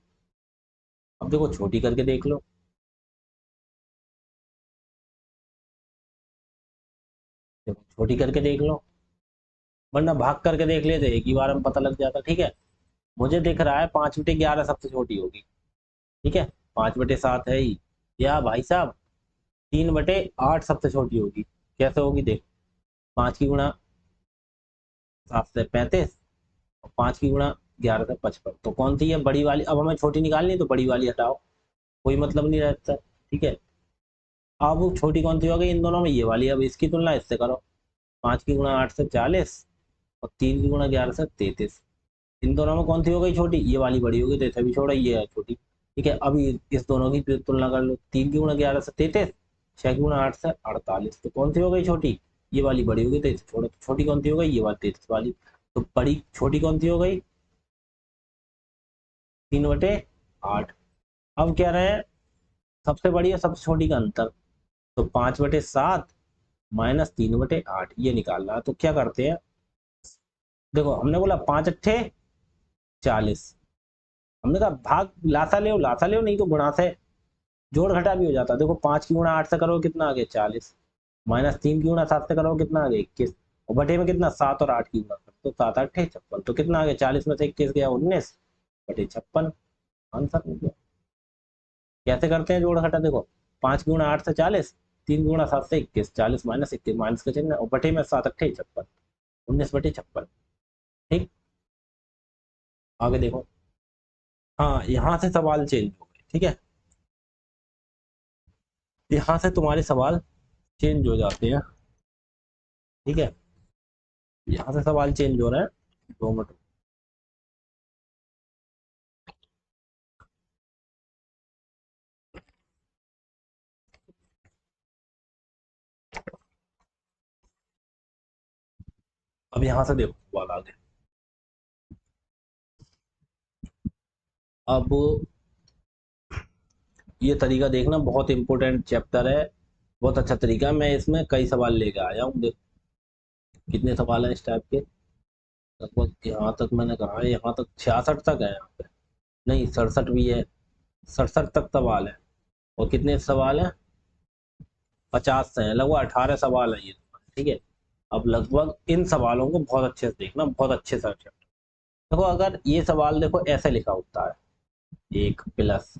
अब देखो छोटी करके देख लो, देखो छोटी करके देख लो, वरना भाग करके देख लेते एक ही बार में पता लग जाता। ठीक है, मुझे दिख रहा है 5/11 सबसे छोटी होगी। ठीक है, 5/7 है ही, या भाई साहब 3/8 सबसे छोटी होगी। कैसे होगी देख, 5 की गुणा 7 से 35, और 5 की गुणा 11 से 55, तो कौन सी है बड़ी वाली। अब हमें छोटी निकालनी है तो बड़ी वाली हटाओ, कोई मतलब नहीं रहता। ठीक है, अब वो छोटी कौन सी हो गई इन दोनों में, ये वाली। अब इसकी तुलना इससे करो, 5 की गुणा 8 से 40, और 3 की गुणा 11 से 33, इन दोनों में कौन सी हो गई छोटी, ये वाली बड़ी होगी, तो इसे भी छोड़ा, ये है छोटी। ठीक है, अभी इस दोनों की तुलना कर लो, 3 की गुणा 11 से 33, 6 की गुणा 8 से 48, तो कौन सी हो गई छोटी, ये वाली बड़ी होगी, तो इसे छोड़ो, तो छोटी कौन सी हो गई, ये वाली 33 वाली। तो बड़ी छोटी कौन सी हो गई, 3/8। अब कह रहे हैं सबसे बड़ी और सबसे छोटी का अंतर, तो 5/7 -3/8 ये निकालना है। तो क्या करते हैं, देखो हमने बोला 5 अट्ठे 40, हमने कहा भाग लासा ले नहीं तो गुणा से जोड़ घटा भी हो जाता। देखो 5 की गुणा 8 से करो कितना आ गया 40, -3 की गुणा 7 से करो कितना आ गया 21, और बटे में कितना 7 और 8 की गुणा करो, तो 7 8 56, तो कितना आ गया 40 में से 21 गया 19/56, आंसर हो गया। कैसे करते हैं जोड़ घटा, देखो 5 की गुणा 8 से 40, 3 की गुणा 7 से 21, 40 -21 माइनस का चिन्ह, और बटे में 7 अट्ठे 56, 19/56। ठीक, आगे देखो, हाँ यहाँ से सवाल चेंज हो गए। ठीक है, यहाँ से तुम्हारे सवाल चेंज हो जाते हैं। ठीक है, यहाँ से सवाल चेंज हो रहे हैं, 2 मिनट। अब यहाँ से देखो सवाल आगे। अब ये तरीका देखना, बहुत इंपॉर्टेंट चैप्टर है, बहुत अच्छा तरीका है। मैं इसमें कई सवाल लेके आया हूँ, देखो कितने सवाल हैं इस टाइप के, लगभग यहाँ तक मैंने कहा है, यहाँ तक 66 तक है, यहाँ पे नहीं 67 भी है, 67 तक सवाल है। और कितने सवाल हैं, 50 से हैं, लगभग 18 सवाल है ये। ठीक है, अब लगभग इन सवालों को बहुत अच्छे से देखना, बहुत अच्छे से चैप्टर। देखो अगर ये सवाल देखो ऐसे लिखा होता है, 1+1/,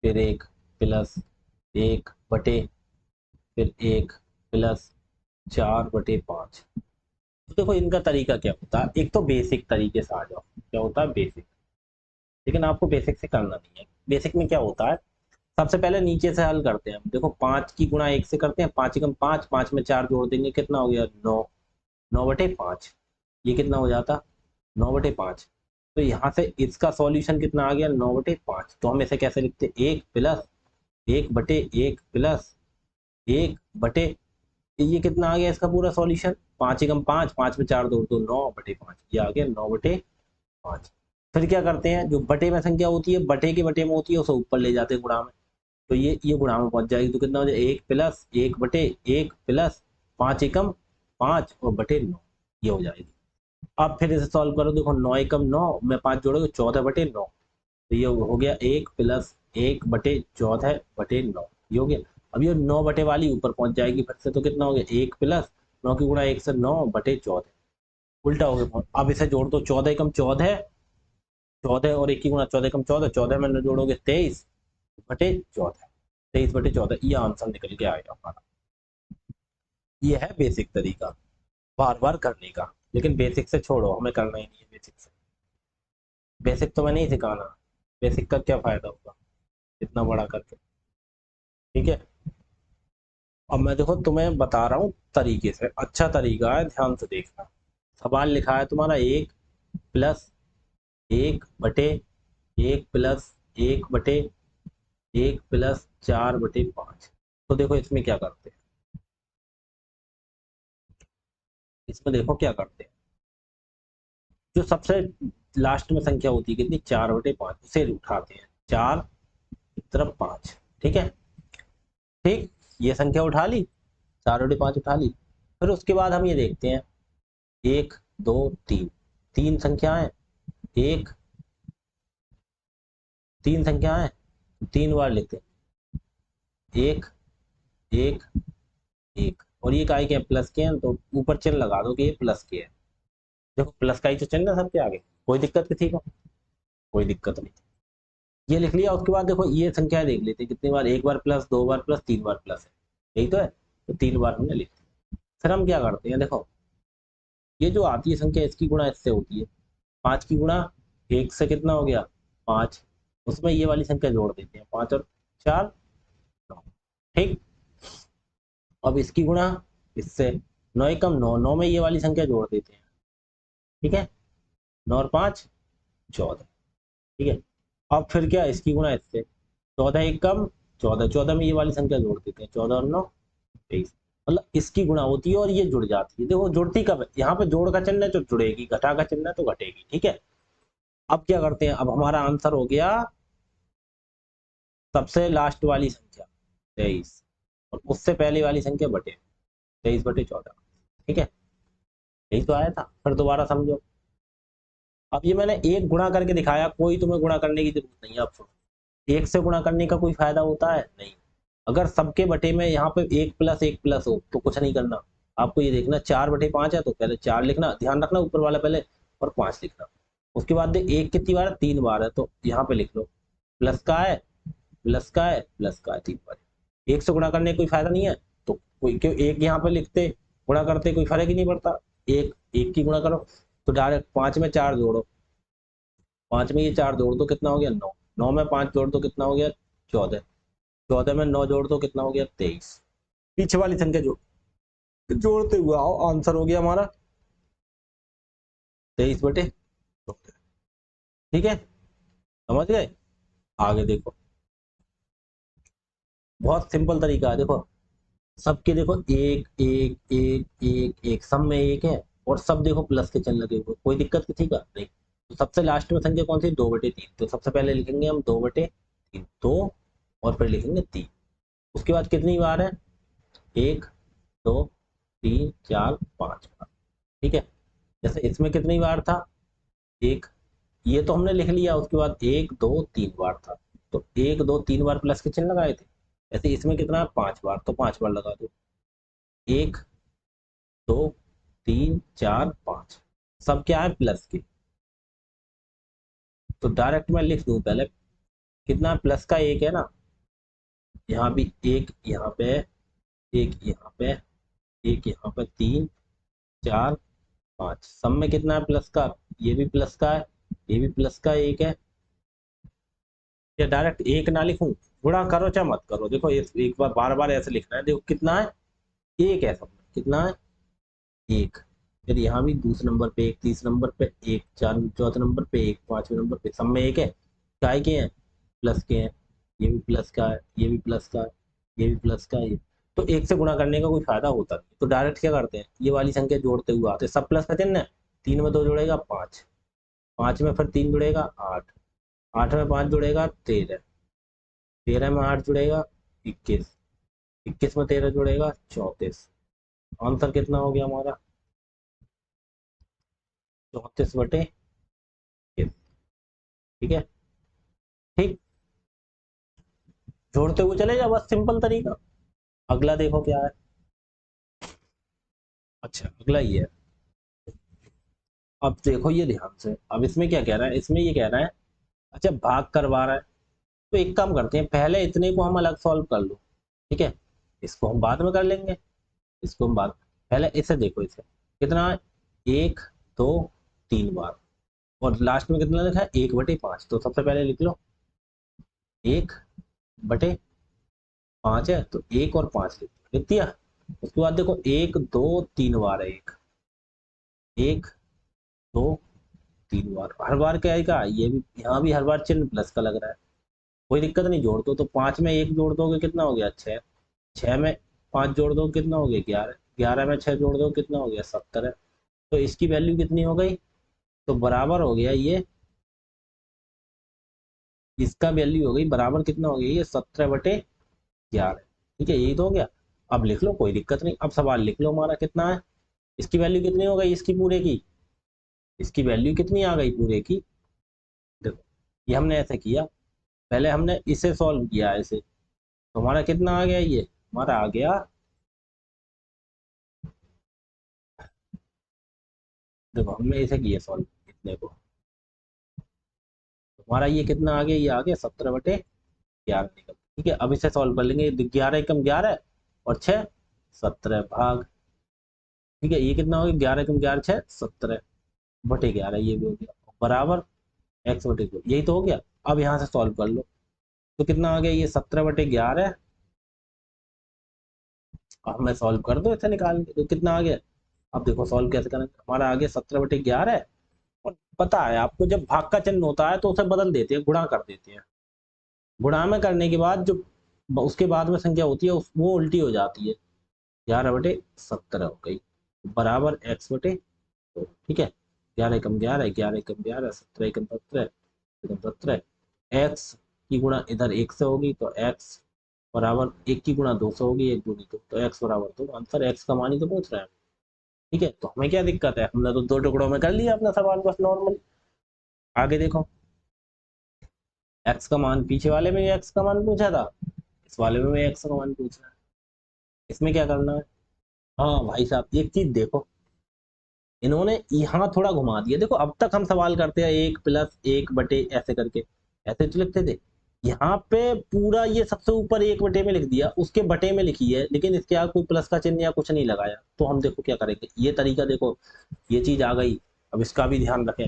फिर 1+1/, फिर 1+4/5, तो देखो इनका तरीका क्या होता है, एक तो बेसिक तरीके से आ जाओ, क्या होता है बेसिक, लेकिन आपको बेसिक से करना नहीं है। बेसिक में क्या होता है, सबसे पहले नीचे से हल करते हैं हम। देखो 5 की गुणा 1 से करते हैं, 5 एकम 5, 5 में 4 जोड़ देंगे कितना हो गया 9, 9/5, ये कितना हो जाता 9/5। तो यहाँ से इसका सॉल्यूशन कितना आ गया 9/5, तो हम इसे कैसे लिखते, 1+1/1+1/, ये कितना आ गया इसका पूरा सॉल्यूशन, 5 एकम 5, 5 में 4 जोड़ दो 9/5, ये आ गया 9/5। फिर क्या करते हैं, जो बटे में संख्या होती है, बटे के बटे में होती है, उसे ऊपर ले जाते हैं गुणा में, तो ये गुणा में पहुंच जाएगी, तो कितना हो जाए 1+1/1 प्लस 5 एकम 5 और बटे 9, ये हो जाएगी। अब फिर इसे सॉल्व करो, देखो 9 एकम 9 में 5 जोड़ोगे 14/9, तो ये हो गया 1+1/14/9, ये हो गया। अब ये 9 बटे वाली ऊपर पहुंच जाएगी फिर से, तो कितना हो गया 1+9 की गुणा 1 से 9/14, उल्टा हो गया। अब इसे जोड़ दो, 14 एकम 14, 14 और 1 की गुणा 14 एकम 14, 14 में जोड़ोगे 23/14, 23/14, ये आंसर निकल के आएगा हमारा। ये है बेसिक तरीका बार बार करने का, लेकिन बेसिक से छोड़ो, हमें करना ही नहीं है बेसिक से। बेसिक तो मैं नहीं सिखाना, बेसिक का क्या फायदा होगा इतना बड़ा करके। ठीक है, अब मैं देखो तुम्हें बता रहा हूँ तरीके से, अच्छा तरीका है, ध्यान से देखना। सवाल लिखा है तुम्हारा 1+1+1+1+4/5। तो देखो इसमें क्या करते हैं, इसमें देखो क्या करते हैं, जो सबसे लास्ट में संख्या होती है कितनी, 4/5, उसे उठाते हैं 4 तरफ 5। ठीक है, ठीक, ये संख्या उठा ली, 4/5 उठा ली। फिर उसके बाद हम ये देखते हैं 1 2 3, तीन संख्याएं, एक तीन संख्याएं, तीन बार लिखते हैं, एक एक एक, और ये काय के हैं, प्लस के हैं, तो ऊपर चिन्ह लगा दो कि ये प्लस के है। देखो प्लस का ही तो चिन्ह है सबके आगे, कोई दिक्कत नहीं थी को, कोई दिक्कत नहीं। ये लिख लिया, उसके बाद देखो ये संख्या देख लेते हैं कितनी बार, एक बार प्लस, दो बार प्लस, तीन बार प्लस है, यही तो है, तो तीन बार हमने लिख दिया। फिर हम क्या करते हैं, देखो ये जो आती है संख्या, इसकी गुणा इससे होती है, 5 की गुणा 1 से कितना हो गया, 5, उसमें ये वाली संख्या जोड़ देते हैं, 5 और 4 9। ठीक, अब इसकी गुणा इससे, 9 एकम 9, 9 में ये वाली संख्या जोड़ देते हैं। ठीक है, 9 और 5 14। ठीक है, अब फिर क्या, इसकी गुणा इससे, 14 एकम 14, 14 में ये वाली संख्या जोड़ देते हैं, 14 और 9 23। मतलब इसकी गुणा होती है और ये जुड़ जाती है। देखो जुड़ती कब है, यहाँ पे जोड़ का चिन्ह है तो जुड़ेगी, घटा का चिन्ह है तो घटेगी। ठीक है, अब क्या करते हैं, अब हमारा आंसर हो गया सबसे लास्ट वाली संख्या 23, और उससे पहले वाली संख्या बटे 23/14। ठीक है, यही तो आया था। फिर दोबारा समझो, अब ये मैंने एक गुणा करके दिखाया, कोई तुम्हें गुणा करने की जरूरत नहीं है। अब सुनो, एक से गुणा करने का कोई फायदा होता है नहीं। अगर सबके बटे में यहाँ पे 1+1+ हो तो कुछ नहीं करना, आपको ये देखना 4/5 है तो पहले 4 लिखना, ध्यान रखना ऊपर वाला पहले, और 5 लिखना। उसके बाद देख एक कितनी बार है, 3 बार है, तो यहाँ पे लिख लो प्लस का है, प्लस का है, प्लस का है, 3 बार। एक से गुणा करने का कोई फायदा नहीं है, तो कोई क्यों एक यहाँ पे लिखते, गुणा करते कोई फर्क ही नहीं पड़ता। एक एक की गुणा करो, तो डायरेक्ट 5 में 4 जोड़ो, 5 में ये 4 जोड़ दो, कितना हो गया 9, 9 में 5 जोड़ दो, कितना हो गया 14, 14 में 9 जोड़ दो, कितना हो गया 23। पीछे वाली संख्या जोड़ते हुए आओ, आंसर हो गया हमारा 23/14। ठीक है, समझ गए। आगे देखो, बहुत सिंपल तरीका है, देखो सबके देखो एक एक एक एक एक, सब में एक है, और सब देखो प्लस के चिन्ह लगे हुए, कोई दिक्कत किसी का नहीं। तो सबसे लास्ट में संख्या कौन सी, 2/3, तो सबसे पहले लिखेंगे हम 2/3, 2, और फिर लिखेंगे 3। उसके बाद कितनी बार है, 1 2 3 4 5 बार। ठीक है, जैसे इसमें कितनी बार था, एक, ये तो हमने लिख लिया, उसके बाद 1 2 3 बार था, तो 1 2 3 बार प्लस के चिन्ह लगाए थे। ऐसे इसमें कितना, 5 बार, तो 5 बार लगा दो, 1 2 3 4 5, सब क्या है प्लस के, तो डायरेक्ट मैं लिख दूं पहले, कितना प्लस का एक है ना, यहाँ भी एक, यहाँ पे एक, यहाँ पे एक, यहाँ पे 3 4 5, सब में कितना है प्लस का, ये भी प्लस का है, ये भी प्लस का एक है। या डायरेक्ट एक ना लिखूं, गुणा करो चाहे मत करो, देखो एक बार बार बार ऐसे लिखना है, देखो कितना है, एक है सब में, कितना है एक। फिर यहाँ भी दूसरे नंबर पे एक, तीसरे नंबर पे एक, चौथे नंबर पे एक, पांचवें नंबर पे, सब में एक है, काय के हैं, प्लस के हैं। ये भी प्लस का है, ये भी प्लस का है, ये भी प्लस का है, ये। तो एक से गुणा करने का कोई फायदा होता नहीं, तो डायरेक्ट क्या करते हैं, ये वाली संख्या जोड़ते हुए आते हैं, सब प्लस का चिन्ह है, 3 में 2 जुड़ेगा 5, 5 में फिर 3 जुड़ेगा 8, 8 में 5 जुड़ेगा 13, 13 में 8 जुड़ेगा 21, 21 में 13 जुड़ेगा 34। आंसर कितना हो गया हमारा, 34/21। ठीक है, ठीक, जोड़ते हुए चले जाओ, बस सिंपल तरीका। अगला देखो क्या है, अच्छा अगला ये है, अब देखो ये ध्यान से, अब इसमें क्या कह रहा है, इसमें ये कह रहा है अच्छा भाग करवा रहा है, तो एक काम करते हैं, पहले इतने को हम अलग सॉल्व कर लो, ठीक है, इसको हम बाद में कर लेंगे, इसको हम बाद, पहले इसे देखो, इसे कितना, 1 2 3 बार, और लास्ट में कितना लिखा है 1/5, तो सबसे पहले लिख लो 1/5 है, तो 1 और 5 लिख दिया। उसके बाद देखो 1 2 3 बार है, 1 1 2 3 बार, हर बार क्या आएगा, ये भी यहाँ भी हर बार चिन्ह प्लस का लग रहा है, कोई दिक्कत नहीं, जोड़ दो, तो 5 में 1 जोड़ दोगे कितना हो गया 6, 6 में 5 जोड़ दो कितना हो गया 11, 11 में 6 जोड़ दो कितना हो गया 70 है, तो इसकी वैल्यू कितनी हो गई, तो बराबर हो गया ये, इसका वैल्यू हो गई बराबर कितना हो गया ये 17/11, ठीक है, यही तो हो गया। अब लिख लो, कोई दिक्कत नहीं, अब सवाल लिख लो हमारा कितना है, इसकी वैल्यू कितनी हो गई, इसकी पूरे की, इसकी वैल्यू कितनी आ गई पूरे की, देखो ये हमने ऐसे किया, पहले हमने इसे सॉल्व किया ऐसे, तो हमारा कितना आ गया, ये हमारा आ गया, देखो हमने इसे किया सॉल्व इतने को, तो हमारा ये कितना आ गया, ये आ गया 17/11 निकल, ठीक है, अब इसे सॉल्व कर लेंगे, 11 एकम 11 और 6 17 भाग, ठीक है, ये कितना हो गया 11 एकम 11 6 17/11, ये भी हो गया बराबर x/2, यही तो हो गया। अब यहाँ से सॉल्व कर लो, तो कितना आ गया ये 17/11, अब मैं सॉल्व कर दो इसे निकाल के, तो कितना आ गया, अब देखो सॉल्व कैसे करेंगे, हमारा आ गया 17/11, और पता है आपको जब भाग का चिन्ह होता है तो उसे बदल देते हैं, गुणा कर देते हैं, गुणा में करने के बाद जो उसके बाद में संख्या होती है वो उल्टी हो जाती है, 11/17 हो गई, बराबर x/2, ठीक है, 11 एकम 11, 11 एकम 11, 17 एकम 17, एकम 17, एक्स की गुणा इधर 1 से होगी, तो x बराबर 1 की गुणा 2 से होगी, 1 दूनी 2, तो x बराबर 2, आंसर x का मान ही तो पूछ रहा है, ठीक है, तो हमें क्या दिक्कत है, हमने तो 2 टुकड़ों में कर लिया अपना सवाल बस नॉर्मल। आगे देखो, x का मान पीछे वाले में x का मान पूछा था, इस वाले में भी x का मान पूछ रहा है, इसमें क्या करना है, हाँ भाई साहब एक चीज देखो, इन्होंने यहाँ थोड़ा घुमा दिया, देखो अब तक हम सवाल करते हैं 1+1 ऐसे करके, ऐसे तो लिखते थे, यहाँ पे पूरा ये सबसे ऊपर 1 में लिख दिया, उसके बटे में लिखी है, लेकिन इसके आगे कोई प्लस का चिन्ह या कुछ नहीं लगाया, तो हम देखो क्या करेंगे, ये तरीका देखो, ये चीज आ गई, अब इसका भी ध्यान रखें,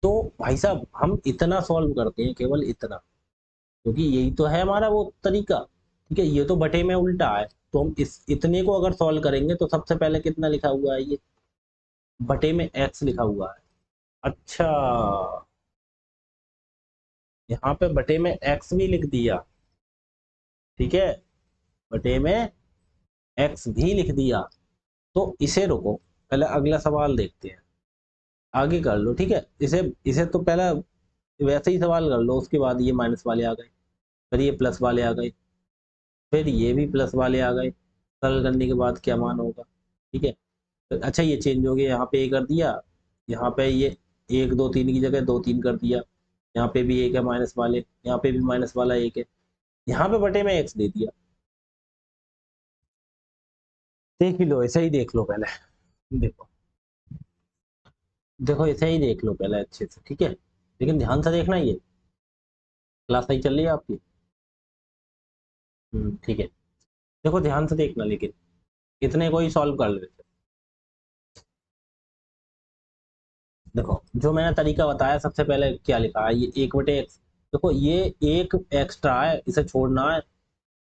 तो भाई साहब हम इतना सॉल्व करते हैं, केवल इतना, क्योंकि यही तो है हमारा वो तरीका, ठीक है, ये तो बटे में उल्टा है, तो हम इस इतने को अगर सॉल्व करेंगे तो सबसे पहले कितना लिखा हुआ है, ये बटे में x लिखा हुआ है, अच्छा यहाँ पे बटे में x भी लिख दिया, ठीक है, बटे में x भी लिख दिया, तो इसे रुको, पहले अगला सवाल देखते हैं, आगे कर लो, ठीक है, इसे इसे तो पहले वैसे ही सवाल कर लो, उसके बाद ये माइनस वाले आ गए, फिर ये प्लस वाले आ गए, फिर ये भी प्लस वाले आ गए, सरल करने के बाद क्या मान होगा, ठीक है, तो अच्छा ये चेंज हो गया, यहाँ पे ये कर दिया, यहाँ पे ये 1 2 3 की जगह 2 3 कर दिया, यहाँ पे भी एक है माइनस वाले, यहाँ पे भी माइनस वाला एक है, यहाँ पे बटे में x दे दिया, देख ही लो, ऐसे ही देख लो पहले, देखो देखो ऐसे ही देख लो पहले अच्छे से, ठीक है, लेकिन ध्यान से देखना, ये क्लास सही चल रही है आपकी, ठीक है, देखो ध्यान से देखना, लेकिन इतने को ही सॉल्व कर लेते, देखो जो मैंने तरीका बताया, सबसे पहले क्या लिखा है, ये 1/x, देखो ये एक एक्स्ट्रा है, इसे छोड़ना है,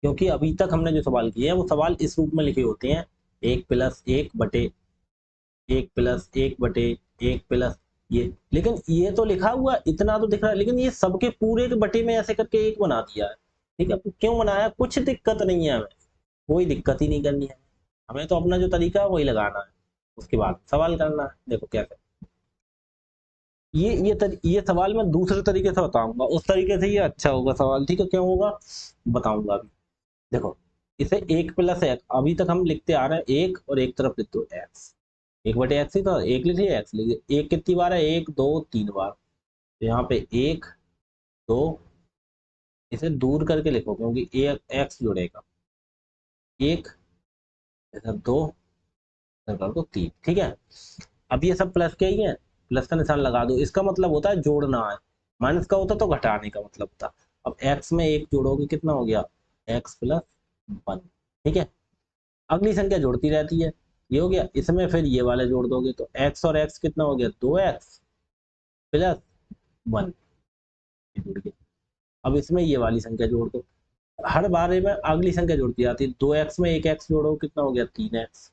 क्योंकि अभी तक हमने जो सवाल किए हैं वो सवाल इस रूप में लिखे होते हैं, 1+1/1+1/1+, ये, लेकिन ये तो लिखा हुआ इतना तो दिख रहा है, लेकिन ये सबके पूरे के बटे में ऐसे करके एक बना दिया है, ठीक है, क्यों बनाया, कुछ दिक्कत नहीं है हमें, कोई दिक्कत ही नहीं करनी है, हमें तो अपना जो तरीका है वही लगाना है, उसके बाद सवाल करना है, देखो कैसे, ये सवाल मैं दूसरे तरीके से बताऊंगा, उस तरीके से ये अच्छा होगा सवाल, ठीक है, क्यों होगा बताऊंगा अभी, देखो इसे 1+1, अभी तक हम लिखते आ रहे हैं एक, और एक तरफ लिख दो एक्स, 1/x ही तो, एक लिखिए एक्स लिखिए, एक कितनी बार है, 1 2 3 बार, तो यहाँ पे 1 2, इसे दूर करके लिखो क्योंकि एक एक्स जुड़ेगा, एक, इधर 2, इधर कर दो 3, ठीक है, अब ये सब प्लस के ही है, प्लस का निशान लगा दो, इसका मतलब होता है जोड़ना है, माइनस का होता तो घटाने का मतलब था। अब x में 1 जोड़ोगे कितना हो गया, x प्लस 1, ठीक है। अगली संख्या जुड़ती रहती है, ये हो गया, इसमें फिर ये वाले जोड़ दोगे तो x और x कितना हो गया, 2x प्लस 1, जुड़ गया। अब इसमें ये वाली संख्या जोड़ दो, हर बारे में अगली संख्या जुड़ती जाती है, 2x में 1x जोड़ो कितना हो गया, 3x,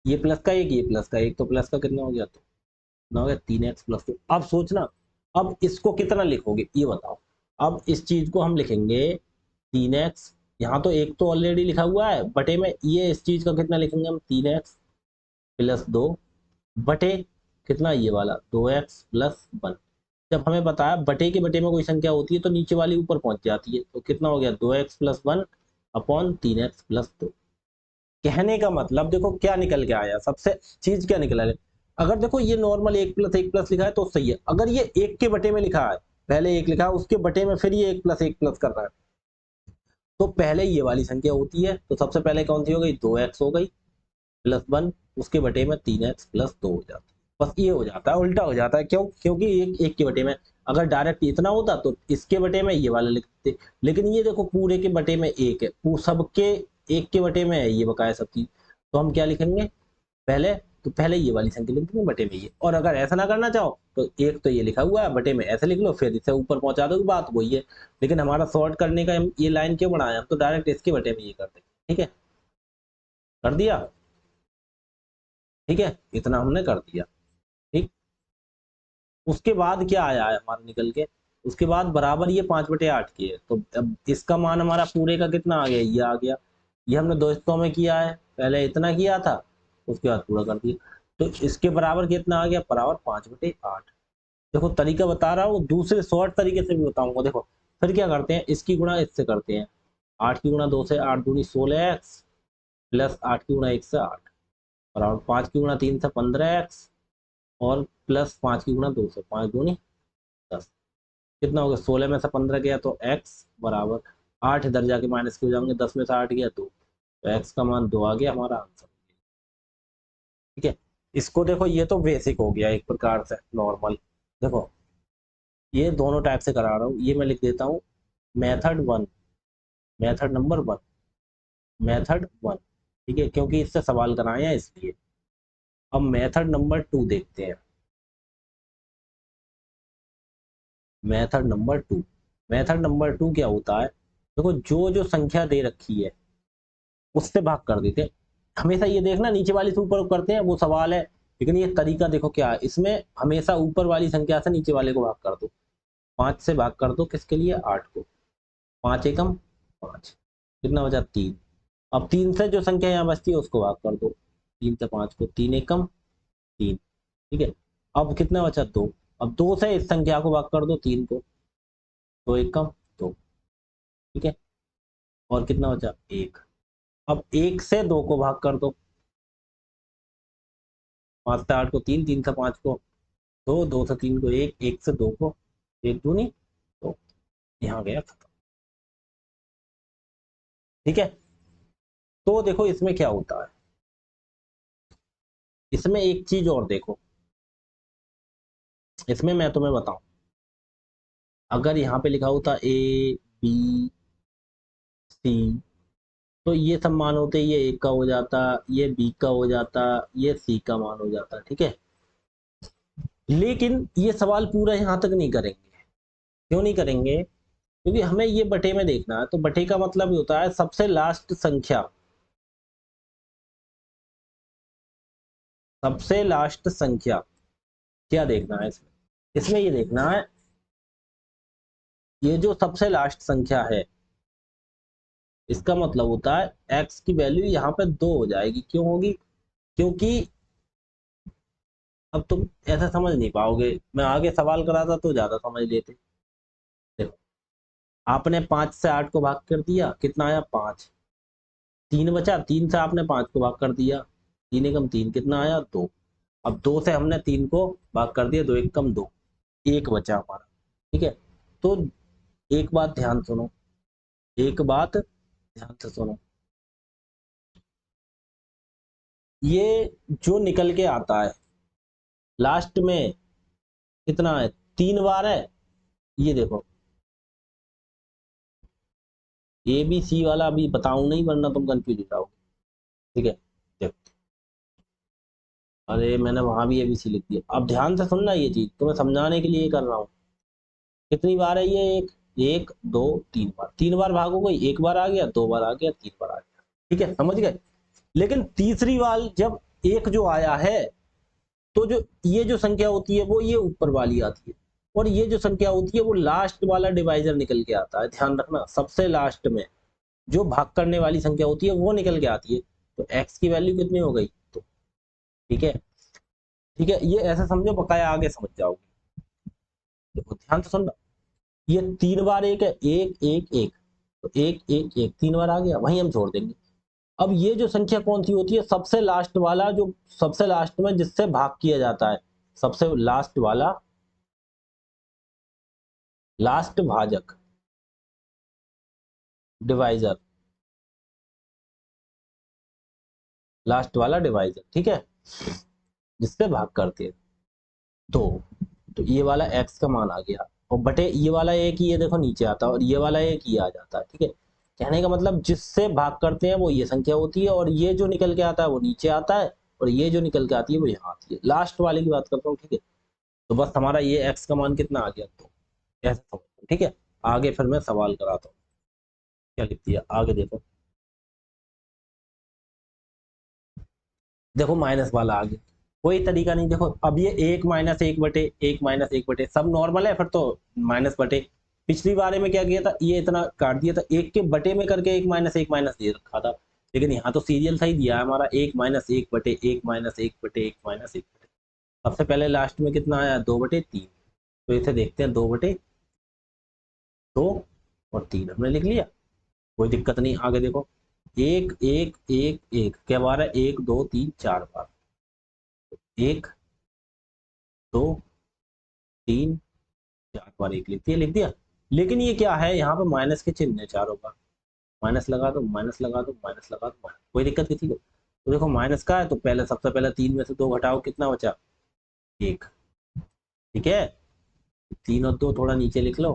ये प्लस का एक, ये प्लस का एक, तो प्लस का कितना हो गया, तो कितना हो गया, 3x प्लस 2। अब सोचना, अब इसको कितना लिखोगे ये बताओ। अब इस चीज को हम लिखेंगे 3x, यहाँ तो एक तो ऑलरेडी लिखा हुआ है बटे में, ये इस चीज का कितना लिखेंगे हम, 3x प्लस 2 बटे कितना, ये वाला 2x प्लस 1। जब हमें बताया बटे के बटे में कोई संख्या होती है तो नीचे वाली ऊपर पहुंच जाती है, तो कितना हो गया, 2x plus 1 upon 3x plus 2। कहने का मतलब देखो क्या निकल के आया, सबसे चीज क्या निकल आया। अगर देखो ये नॉर्मल 1 प्लस 1 प्लस लिखा है तो सही है, अगर ये 1 के बटे में लिखा है, पहले 1 लिखा है उसके बटे में फिर ये 1 प्लस 1 प्लस कर रहा है, तो पहले ये वाली संख्या होती है, तो सबसे पहले कौन सी हो गई, 2x हो गई प्लस 1, उसके बटे में 3x प्लस 2 हो जाता है। बस ये हो जाता है, उल्टा हो जाता है, क्यों, क्योंकि एक के बटे में, अगर डायरेक्ट इतना होता तो इसके बटे में ये वाला लिखते, लेकिन ये देखो पूरे के बटे में एक है, सबके एक के बटे में है ये बकाया सब चीज, तो हम क्या लिखेंगे, पहले तो पहले ये वाली संख्या लिख देंगे बटे में ये, और अगर ऐसा ना करना चाहो तो एक तो ये लिखा हुआ है बटे में ऐसे लिख लो, फिर इसे ऊपर पहुंचा दो, बात वही है। लेकिन हमारा सॉर्ट करने का ये लाइन क्यों बनाया, तो डायरेक्ट इसके बटे में ये कर देंगे, ठीक है, कर दिया, ठीक है, इतना हमने कर दिया, ठीक। उसके बाद क्या आया है हमारा निकल के, उसके बाद बराबर ये 5/8 की है, तो अब इसका मान हमारा पूरे का कितना आ गया, ये आ गया, ये हमने दो हिस्सों में किया है, पहले इतना किया था उसके बाद पूरा कर दिया, तो इसके बराबर कितना आ गया, बराबर 5/8। देखो तरीका बता रहा हूँ, दूसरे शॉर्ट तरीके से भी बताऊंगा। देखो फिर क्या करते हैं, इसकी गुणा इससे करते हैं, 8 की गुणा 2 से, 8 दूनी 16x प्लस 8 की गुणा 1 से 8 बराबर 5 की गुणा 3 से 15x और प्लस 5 की गुणा 2 से, 5 दूनी 10, कितना हो गया, 16 में से 15 गया तो x बराबर 8, इधर जाके माइनस के हो जाएंगे, 10 में से 8 गया 2, तो x का मान 2 आ गया हमारा आंसर, ठीक है। इसको देखो ये तो बेसिक हो गया एक प्रकार से नॉर्मल। देखो ये दोनों टाइप से करा रहा हूँ, ये मैं लिख देता हूँ मेथड 1, मेथड नंबर 1, मेथड 1, ठीक है, क्योंकि इससे सवाल कराए हैं इसलिए। अब मेथड नंबर 2 देखते हैं, मेथड नंबर 2, मेथड नंबर 2 क्या होता है, देखो जो जो संख्या दे रखी है उससे भाग कर देते हैं। हमेशा ये देखना नीचे वाली से ऊपर करते हैं वो सवाल है, लेकिन ये तरीका देखो क्या है, इसमें हमेशा ऊपर वाली संख्या से नीचे वाले को भाग कर दो, 5 से भाग कर दो किसके लिए, 8 को, 5 एकम 5, कितना बचा 3। अब 3 से जो संख्या यहाँ बचती है उसको भाग कर दो, 3 से 5 को, 3 एकम 3, ठीक है। अब कितना बचा 2, अब 2 से इस संख्या को भाग कर दो 3 को, 2 एकम 2, ठीक है, और कितना बचा 1। अब 1 से 2 को भाग कर दो, 5 से 8 को 3, 3 से 5 को 2, 2 से 3 को 1, 1 से 2 को 1 दूनी 2, यहाँ गया खत्म, ठीक है। तो देखो इसमें क्या होता है, इसमें एक चीज और देखो, इसमें मैं तुम्हें बताऊं, अगर यहाँ पे लिखा होता ABC, तो ये सब मान होते, ये A का हो जाता, ये B का हो जाता, ये C का मान हो जाता, ठीक है। लेकिन ये सवाल पूरा यहाँ तक नहीं करेंगे, क्यों नहीं करेंगे, क्योंकि हमें ये बटे में देखना है, तो बटे का मतलब होता है सबसे लास्ट संख्या, सबसे लास्ट संख्या क्या देखना है इसमें, इसमें ये देखना है, ये जो सबसे लास्ट संख्या है इसका मतलब होता है x की वैल्यू यहाँ पे 2 हो जाएगी, क्यों होगी, क्योंकि अब तुम ऐसा समझ नहीं पाओगे, मैं आगे सवाल कराता तो ज्यादा समझ लेते। देखो आपने 5 से 8 को भाग कर दिया, कितना आया 5, 3 बचा, 3 से आपने 5 को भाग कर दिया, 3 एकम 3, कितना आया 2। अब 2 से हमने 3 को भाग कर दिया, 2 एकम 2, 1 बचा हमारा, ठीक है। तो एक बात ध्यान सुनो, एक बात ध्यान से सुनो, ये जो निकल के आता है लास्ट में कितना है, 3 बार है। ये देखो ए बी सी वाला अभी बताऊं नहीं, वरना तुम कंफ्यूज हो जाओगे। ठीक है, देखो, अरे मैंने वहां भी एबीसी लिख दिया। अब ध्यान से सुनना, ये चीज तुम्हें समझाने के लिए कर रहा हूँ। कितनी बार है ये, एक, एक दो, 3 बार। 3 बार भागोगे, एक बार आ गया, 2 बार आ गया, 3 बार आ गया। ठीक है, समझ गए। लेकिन तीसरी बार जब एक जो आया है, तो जो ये जो संख्या होती है वो ये ऊपर वाली आती है, और ये जो संख्या होती है वो लास्ट वाला डिवाइजर निकल के आता है। ध्यान रखना, सबसे लास्ट में जो भाग करने वाली संख्या होती है वो निकल के आती है। तो एक्स की वैल्यू कितनी हो गई, तो ठीक है। ठीक है, ये ऐसा समझो, बकाया आगे समझ जाओगे। देखो ध्यान से सुनना, ये 3 बार एक है, एक एक एक, तो एक एक एक 3 बार आ गया, वहीं हम छोड़ देंगे। अब ये जो संख्या कौन सी होती है, सबसे लास्ट वाला, जो सबसे लास्ट में जिससे भाग किया जाता है, सबसे लास्ट वाला, लास्ट भाजक, डिवाइजर, लास्ट वाला डिवाइजर, ठीक है, जिससे भाग करते हैं। तो ये वाला एक्स का मान आ गया, और बटे ये वाला एक ही, ये देखो नीचे आता है, और ये वाला एक ही आ जाता है। ठीक है, कहने का मतलब जिससे भाग करते हैं वो ये संख्या होती है, और ये जो निकल के आता है वो नीचे आता है, और ये जो निकल के आती है वो यहाँ आती है। लास्ट वाले की बात करता हूँ। ठीक है, तो बस हमारा ये एक्स का मान कितना आ गया, तो ऐसा समझो। ठीक है, आगे फिर मैं सवाल कराता हूँ। क्या लिख दिया, आगे देखो। देखो माइनस वाला आ गया, कोई तरीका नहीं। देखो अब ये एक माइनस एक बटे एक माइनस एक बटे सब नॉर्मल है, फिर तो माइनस बटे। पिछली बारे में क्या किया था, ये इतना काट दिया था, एक के बटे में करके एक माइनस दे रखा था। लेकिन यहाँ तो सीरियल सही दिया है हमारा, एक माइनस एक बटे एक माइनस एक बटे एक माइनस एक बटे। सबसे पहले लास्ट में कितना आया, 2/3। तो इसे देखते हैं, 2/2 और 3 हमने लिख लिया, कोई दिक्कत नहीं। आगे देखो, एक एक एक एक क्या बार है, 1 2 3 4 बार। एक दो तीन 4 बार एक लिख दिया, लिख दिया। लेकिन ये क्या है, यहाँ पे माइनस के चिन्ह है चारों बार। माइनस लगा दो, माइनस लगा दो, माइनस लगा दो, माइनस, कोई दिक्कत किसी को। तो देखो माइनस का है, तो पहले सबसे पहले 3 में से 2 घटाओ, कितना बचा, एक। ठीक है, 3 और 2 थोड़ा नीचे लिख लो,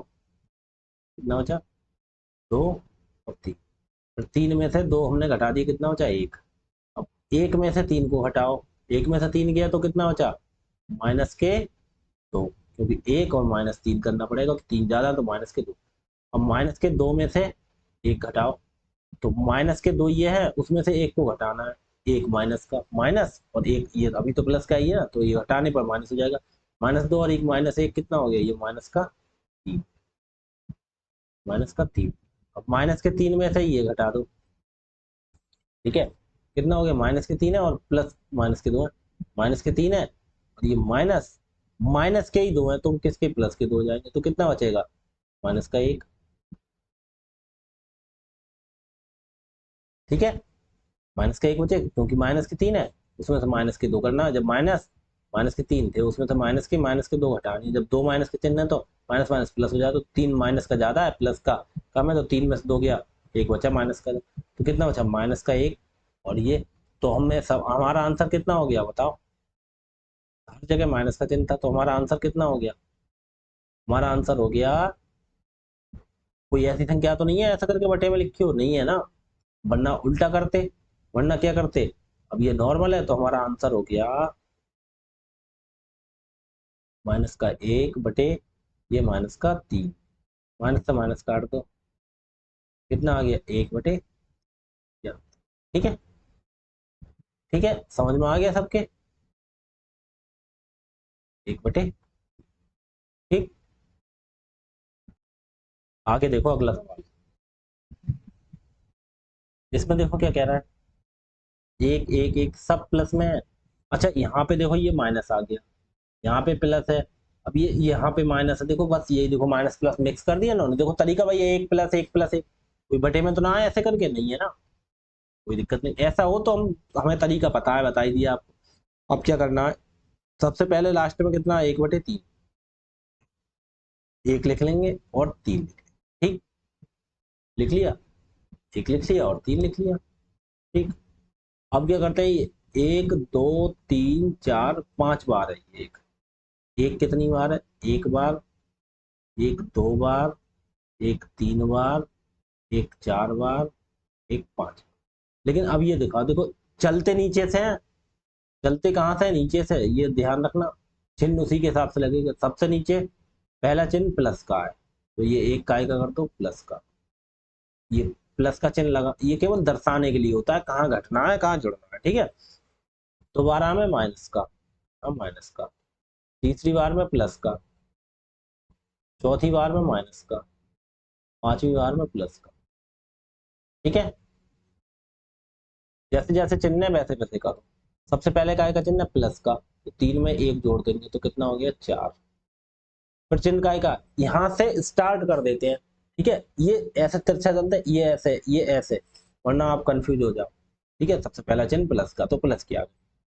कितना बचा, 2 और 3। फिर 3 में से 2 हमने घटा दिए, कितना बचा, एक। अब 1 में से 3 को हटाओ, 1 में से 3 गया तो कितना बचा, -के 2, क्योंकि 1 और -3 करना पड़ेगा, तो 3 ज्यादा तो -के 2। अब -के 2 में से एक घटाओ, तो -के 2 ये है, उसमें से एक को घटाना है, एक माइनस का माइनस, और एक ये अभी तो प्लस का ही है ना, तो ये घटाने पर माइनस हो जाएगा। -2 और एक -1 कितना हो गया, ये -3, -3। अब -3 में से ये घटा दो। ठीक है, कितना हो गया, -3 है, और प्लस -2 है। -3 है, और ये माइनस, माइनस के ही 2 है, तो किसके, प्लस के 2 हो जाएंगे, तो कितना बचेगा, -1। ठीक है, -1 बचे, क्योंकि -3 है, उसमें से -2 करना है। जब -3 थे, उसमें से -2 घटानी है। जब 2 माइनस के चिन्ह है, तो माइनस माइनस प्लस हो जाए, तो 3 माइनस का ज्यादा है, प्लस का कम है, तो 3 में से 2 गया, एक बचा माइनस का, तो कितना बचा, -1। और ये, तो हमने सब, हमारा आंसर कितना हो गया बताओ, हर जगह माइनस का चिन्ह था, तो हमारा आंसर कितना हो गया, हमारा आंसर हो गया, कोई ऐसी संख्या तो नहीं है ऐसा करके बटे में लिखी हो, नहीं है ना, वरना उल्टा करते, वरना क्या करते। अब ये नॉर्मल है, तो हमारा आंसर हो गया -1 बटे ये -3। माइनस से माइनस काट दो, कितना आ गया, 1/, ठीक है। ठीक है, समझ में आ गया सबके, 1/। ठीक, आगे देखो अगला सवाल। इसमें देखो क्या कह रहा है, एक एक एक सब प्लस में है। अच्छा यहाँ पे देखो, ये माइनस आ गया, यहाँ पे प्लस है, अब ये यहाँ पे माइनस है। देखो बस यही देखो, माइनस प्लस मिक्स कर दिया ना उन्होंने। देखो तरीका भाई, एक प्लस एक प्लस एक, कोई बटे में तो ना है ऐसे करके, नहीं है ना, कोई दिक्कत नहीं। ऐसा हो तो हम, हमें तरीका पता है, बता ही दिया आपको। अब क्या करना है, सबसे पहले लास्ट में कितना, 1/3, एक लिख लेंगे और 3 लिख लेंगे। ठीक, लिख लिया, एक लिख लिया और 3 लिख लिया। ठीक, अब क्या करते हैं, एक दो तीन चार पांच बार है एक। एक कितनी बार है? एक बार, एक दो बार, एक तीन बार, एक चार बार, एक पांच। लेकिन अब ये देखो देखो, चलते नीचे से हैं। चलते कहाँ से हैं? नीचे से, ये ध्यान रखना। चिन्ह उसी के हिसाब से लगेगा। सबसे नीचे पहला चिन्ह प्लस का है, तो ये एक का आएगा कर दो प्लस का। ये प्लस का चिन्ह लगा, ये केवल दर्शाने के लिए होता है कहाँ घटना है कहाँ जुड़ना है, ठीक है। तो 12 में माइनस का, अब माइनस का, तीसरी बार में प्लस का, चौथी बार में माइनस का, पांचवी बार में प्लस का, ठीक है। जैसे जैसे चिन्ह है वैसे वैसे करो। सबसे पहले का आएगा चिन्ह प्लस का, तो तीन में एक जोड़ देंगे तो कितना हो गया? चार। फिर चिन्ह का आएगा, यहाँ से स्टार्ट कर देते हैं, ठीक है। ये ऐसे तिरछा चलता है, ये ऐसे ये ऐसे, वरना आप कंफ्यूज हो जाओ, ठीक है। सबसे पहला चिन्ह प्लस का, तो प्लस किया।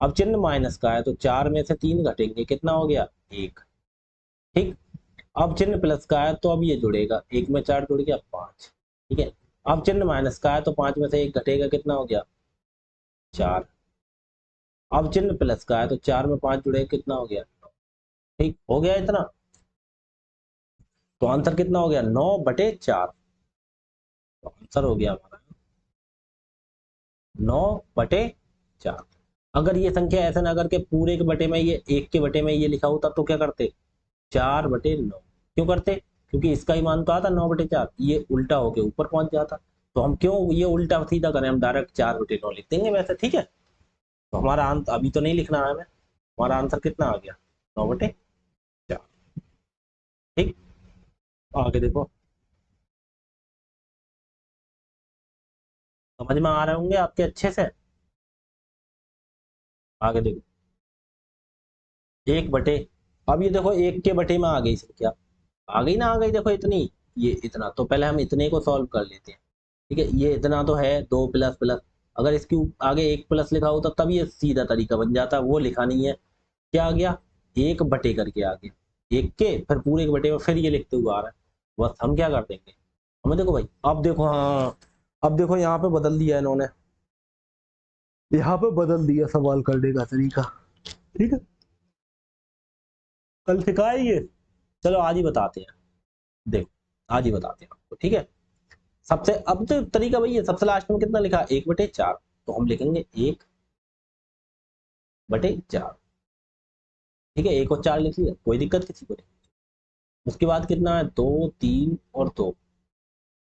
अब चिन्ह माइनस का है, तो चार में से तीन घटेंगे, कितना हो गया? एक, ठीक। अब चिन्ह प्लस का है, तो अब ये जुड़ेगा, एक में चार जुड़ गया पांच, ठीक है। अब चिन्ह माइनस का है, तो पांच में से एक घटेगा, कितना हो गया? चार। अब चिन्ह प्लस का है, तो चार में पांच जुड़ेगा, कितना हो गया? ठीक हो गया इतना। तो आंसर कितना हो गया? 9/4। तो आंसर हो गया हमारा 9/4। अगर ये संख्या ऐसा ना करके पूरे के बटे में, ये एक के बटे में ये लिखा होता तो क्या करते? 4/9। क्यों करते? क्योंकि इसका ही मान तो आता 9/4, ये उल्टा होके ऊपर पहुंच जाता। तो हम क्यों ये उल्टा सीधा करें, हम डायरेक्ट 4/9 लिख देंगे वैसे, ठीक है। तो हमारा आंसर अभी तो नहीं लिखना है हमें, हमारा आंसर कितना आ गया? 9/4, ठीक। आगे देखो, समझ में आ रहे होंगे आपके अच्छे से। आगे देखो, एक बटे, अब ये देखो एक के बटे में आ गई संख्या, आ गई ना, आ गई देखो इतनी, ये इतना। तो पहले हम इतने को सॉल्व कर लेते हैं, ठीक है। ये इतना तो है, दो प्लस प्लस, अगर इसके आगे एक प्लस लिखा होता तब ये सीधा तरीका बन जाता, वो लिखा नहीं है। क्या आ गया? एक बटे करके आ गया, एक के फिर पूरे के बटे में फिर ये लिखते हुए आ रहा है। बस हम क्या कर देंगे, हमें देखो भाई, अब देखो, हाँ अब देखो यहाँ पे बदल दिया इन्होंने, यहाँ पे बदल दिया सवाल करने का तरीका, ठीक है। कल सिखाएंगे, चलो आज ही बताते हैं। देखो आज ही बताते हैं आपको, ठीक है। सबसे अब तो तरीका वही है, सबसे लास्ट में कितना लिखा? 1/4। तो हम लिखेंगे 1/4, ठीक है। एक और चार लिख लिया, कोई दिक्कत किसी को नहीं। उसके बाद कितना है? दो, तीन और दो,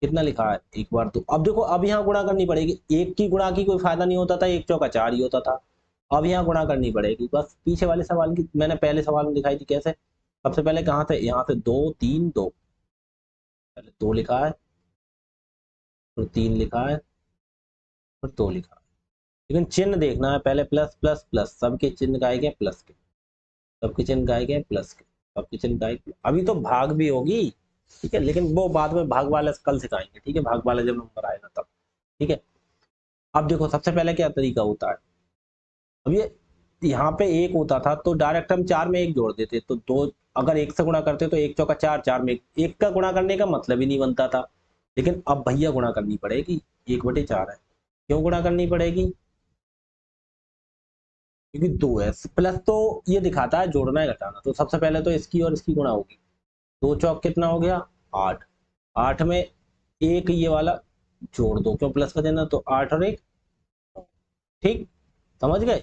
कितना लिखा है? एक बार दो। अब देखो, अब यहाँ गुणा करनी पड़ेगी, एक की गुणा की कोई फायदा नहीं होता था, एक चौका चार ही होता था। अब यहाँ गुणा करनी पड़ेगी, बस पीछे वाले सवाल की मैंने पहले सवाल में दिखाई थी कैसे। सबसे पहले कहाँ थे? यहाँ से दो तीन दो, पहले दो लिखा है, फिर तीन लिखा है, फिर दो लिखा है। लेकिन चिन्ह देखना है, पहले प्लस प्लस प्लस, सबके चिन्ह गाए गए प्लस के, सबके चिन्ह गाए गए प्लस के, सबके चिन्ह गाए। अभी तो भाग भी होगी, ठीक है, लेकिन वो बाद में भाग वाला कल सिखाएंगे, ठीक है। भाग वाला जब नंबर आएगा तब, ठीक है। अब देखो सबसे पहले क्या तरीका होता है, अब ये यहाँ पे एक होता था तो डायरेक्ट हम चार में एक जोड़ देते, तो दो, अगर एक से गुणा करते तो एक चौका चार, चार में एक का गुणा करने का मतलब ही नहीं बनता था। लेकिन अब भैया गुणा करनी पड़ेगी, 1/4 है। क्यों गुणा करनी पड़ेगी? क्योंकि दो है प्लस, तो ये दिखाता है जोड़ना है घटाना, तो सबसे पहले तो इसकी और इसकी गुणा होगी। दो चौक कितना हो गया? 8। 8 में एक ये वाला जोड़ दो, क्यों प्लस का देना, तो 8 और एक, ठीक। समझ गए?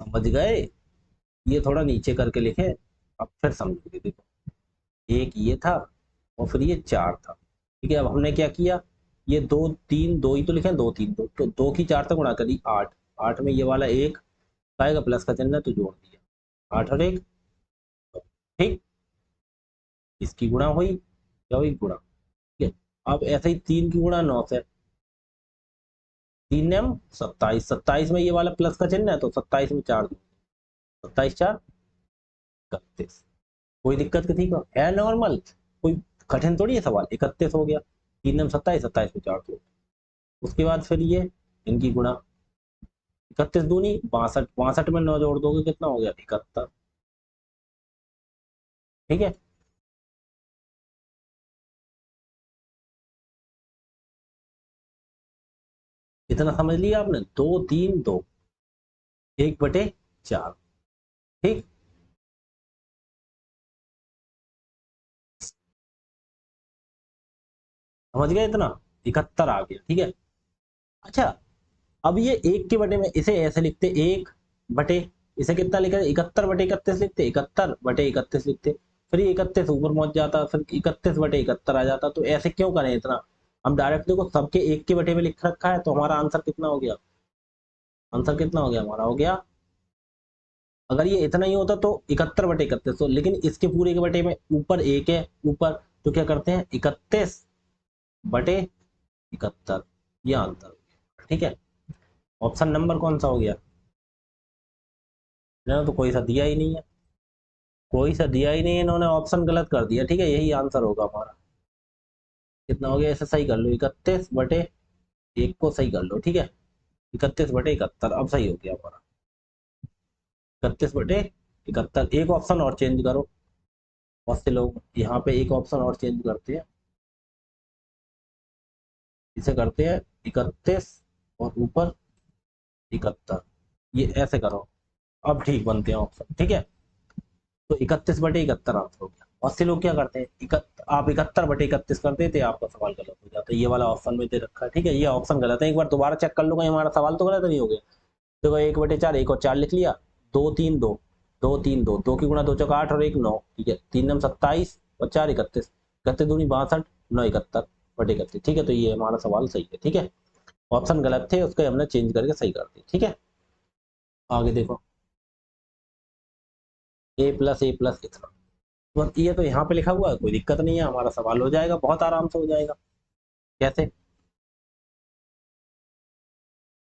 समझ गए? ये थोड़ा नीचे करके लिखे, अब फिर समझोगे। देखो, एक ये था और फिर ये चार था, ठीक है। अब हमने क्या किया, ये दो तीन दो ही तो लिखे, दो तीन दो, तो दो की चार से गुणा करी, आठ। आठ में ये वाला एक आएगा, प्लस का चिन्ह है, तो जोड़ दिया, आठ और एक, ठीक। इसकी गुणा हुई, क्या हुई? गुणा, ठीक है। अब ऐसे ही तीन की गुणा नौ से, तीन ने हम 27, 27 में ये वाला प्लस का चिन्ह है, तो 27 में चार, 27 4 31। कोई दिक्कत किसी को है? नॉर्मल, कोई कठिन थोड़ी है सवाल। 31 हो गया, तीन में 27, 27 में चार दो। उसके बाद फिर ये इनकी गुणा, 31 दूनी 62, 62 में नौ जोड़ दोगे, कितना हो गया? 71, ठीक है। इतना समझ लिया आपने, दो तीन दो, 1/4। ठीक, समझ गए इतना, 71 आ गया। ठीक है, अच्छा अब ये 1 के बटे में इसे ऐसे लिखते, 1 बटे, इसे कितना लिखा है, 71/31 लिखते, 71/31 लिखते, फिर ये 31 ऊपर पहुंच जाता, फिर 31/71 आ जाता। तो ऐसे क्यों करें इतना, हम डायरेक्ट देखो सबके 1 के बटे में लिख रखा है, तो हमारा आंसर कितना हो गया, आंसर कितना हो गया हमारा, हो गया, अगर ये इतना ही होता तो 71/31, तो लेकिन इसके पूरे के बटे में ऊपर एक है ऊपर, तो क्या करते हैं, 31/71, ये आंसर हो गया। ठीक है, ऑप्शन नंबर कौन सा हो गया, इन्होंने तो कोई सा दिया ही नहीं है, कोई सा दिया ही नहीं है, इन्होंने ऑप्शन गलत कर दिया। ठीक है, यही आंसर होगा हमारा। कितना हो गया, इसे सही कर लो, 31/1 को सही कर लो। ठीक है, 31/71 अब सही हो गया हमारा, 31/71। एक ऑप्शन और चेंज करो, बहुत से लोग यहाँ पे एक ऑप्शन और चेंज करते हैं, इसे करते हैं 31 और ऊपर 71, ये ऐसे करो, अब ठीक बनते हैं ऑप्शन। ठीक है, तो 31/71 आंसर हो गया। बहुत से लोग क्या करते हैं, आप 71/31 कर देते, आपका सवाल गलत हो जाता है, ये वाला ऑप्शन में दे रखा है। ठीक है, ये ऑप्शन गलत है, एक बार दोबारा चेक कर लो कहीं हमारा सवाल तो गलत नहीं हो गया। देखो 1/4, 1 और 4 लिख लिया, 2 3 2, 2 3 2, 2 की गुणा 2 चौका 8 और 1 9, ठीक है, 3 9 27 और 4 31, 31 दूनी 62, 9 71/31। ठीक है, तो ये हमारा सवाल सही है। ठीक है, ऑप्शन गलत थे, उसको हमने चेंज करके सही कर दिया। ठीक है, आगे देखो, A+A+ इतना, तो ये तो यहाँ पे लिखा हुआ है, कोई दिक्कत नहीं है, हमारा सवाल हो जाएगा, बहुत आराम से हो जाएगा। कैसे,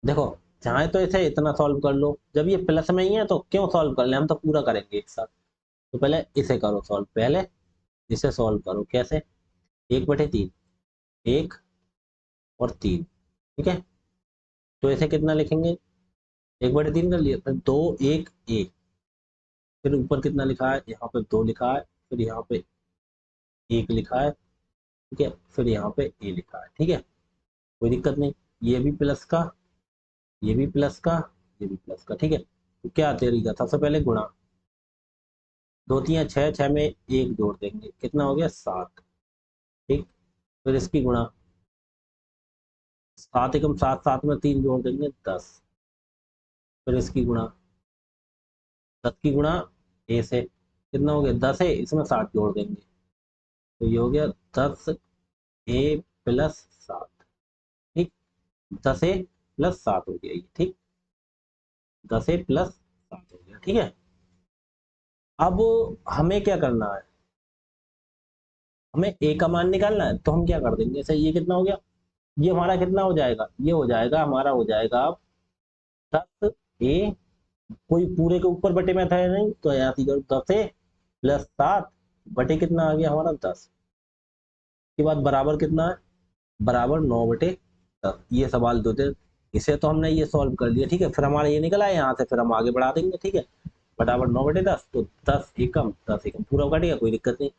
देखो चाहे तो इसे इतना सॉल्व कर लो, जब ये प्लस में ही है तो क्यों सॉल्व कर ले, हम तो पूरा करेंगे एक साथ। तो पहले इसे करो सॉल्व, पहले इसे सॉल्व करो, कैसे, 1/3, 1 और 3। ठीक है, तो इसे कितना लिखेंगे, 1/3 कर लिया, फिर 2 1 1, फिर ऊपर कितना लिखा है, यहाँ पे 2 लिखा है, फिर यहाँ पे 1 लिखा है। ठीक है, फिर यहाँ पे ए लिखा है। ठीक है, कोई दिक्कत नहीं, ये भी प्लस का, ये भी प्लस का, ये भी प्लस का। ठीक है, तो क्या तरीका, सबसे पहले गुणा, 2 3 6, 6 में 1 जोड़ देंगे, कितना हो गया, 7। ठीक, फिर इसकी गुणा, 7 एकम 7, 7 में 3 जोड़ देंगे, 10। फिर इसकी गुणा, 10 की गुणा ए से, कितना हो गया, 10 है, इसमें 7 जोड़ देंगे, तो ये हो गया 10A+7। ठीक, 10A+7 हो गया ये। ठीक, 10A+7 हो गया। ठीक है, अब हमें क्या करना है, हमें ए का मान निकालना है, तो हम क्या कर देंगे, जैसे ये कितना हो गया, ये हमारा कितना हो जाएगा, ये हो जाएगा हमारा, हो जाएगा अब 10A, कोई पूरे के ऊपर बटे में था नहीं, तो यहाँ सी करो, 10A+7 बटे कितना आ गया हमारा, 10 के बाद बराबर कितना है, बराबर 9/10। ये सवाल दो थे, इसे तो हमने ये सॉल्व कर लिया। ठीक है, फिर हमारा ये निकला है यहाँ से, फिर हम आगे बढ़ा देंगे। ठीक है, बराबर 9/10, तो 10 एकम पूरा कट गया, कोई दिक्कत नहीं।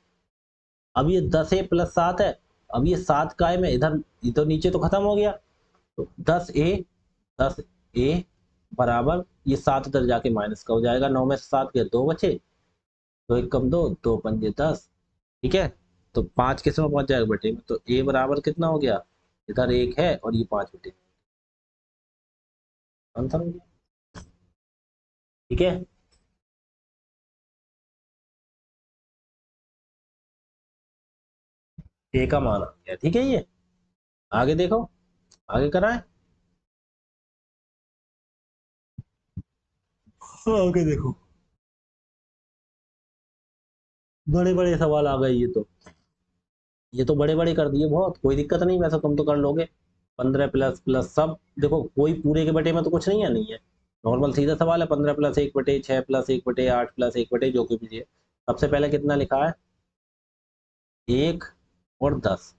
अब ये 10A+7 है, अब ये 7 का है, मैं इधर, ये तो नीचे तो खत्म हो गया, तो 10A बराबर, ये 7 इधर जाके माइनस का हो जाएगा, 9 में से 7 के 2 बचे, 2 एकम 2, 2 पंजे 10। ठीक है, तो 5 किस में पहुंच जाएगा, बटे में, तो ए बराबर कितना हो गया, इधर 1 है और ये 5 बटे, आंसर हो गया। ठीक है, ए का मान आ गया। ठीक है, ये आगे देखो, आगे कराए, आगे देखो, बड़े बड़े सवाल आ गए, ये तो बड़े बड़े कर दिए बहुत, कोई दिक्कत नहीं, वैसे तुम तो कर लोगे। 15 प्लस प्लस सब, देखो कोई पूरे के बटे में तो कुछ नहीं है, नहीं है, नॉर्मल सीधा सवाल है, 15+1/6 +1/8 +1/8 जो कुछ भी है। सबसे पहले कितना लिखा है, 1 और 10,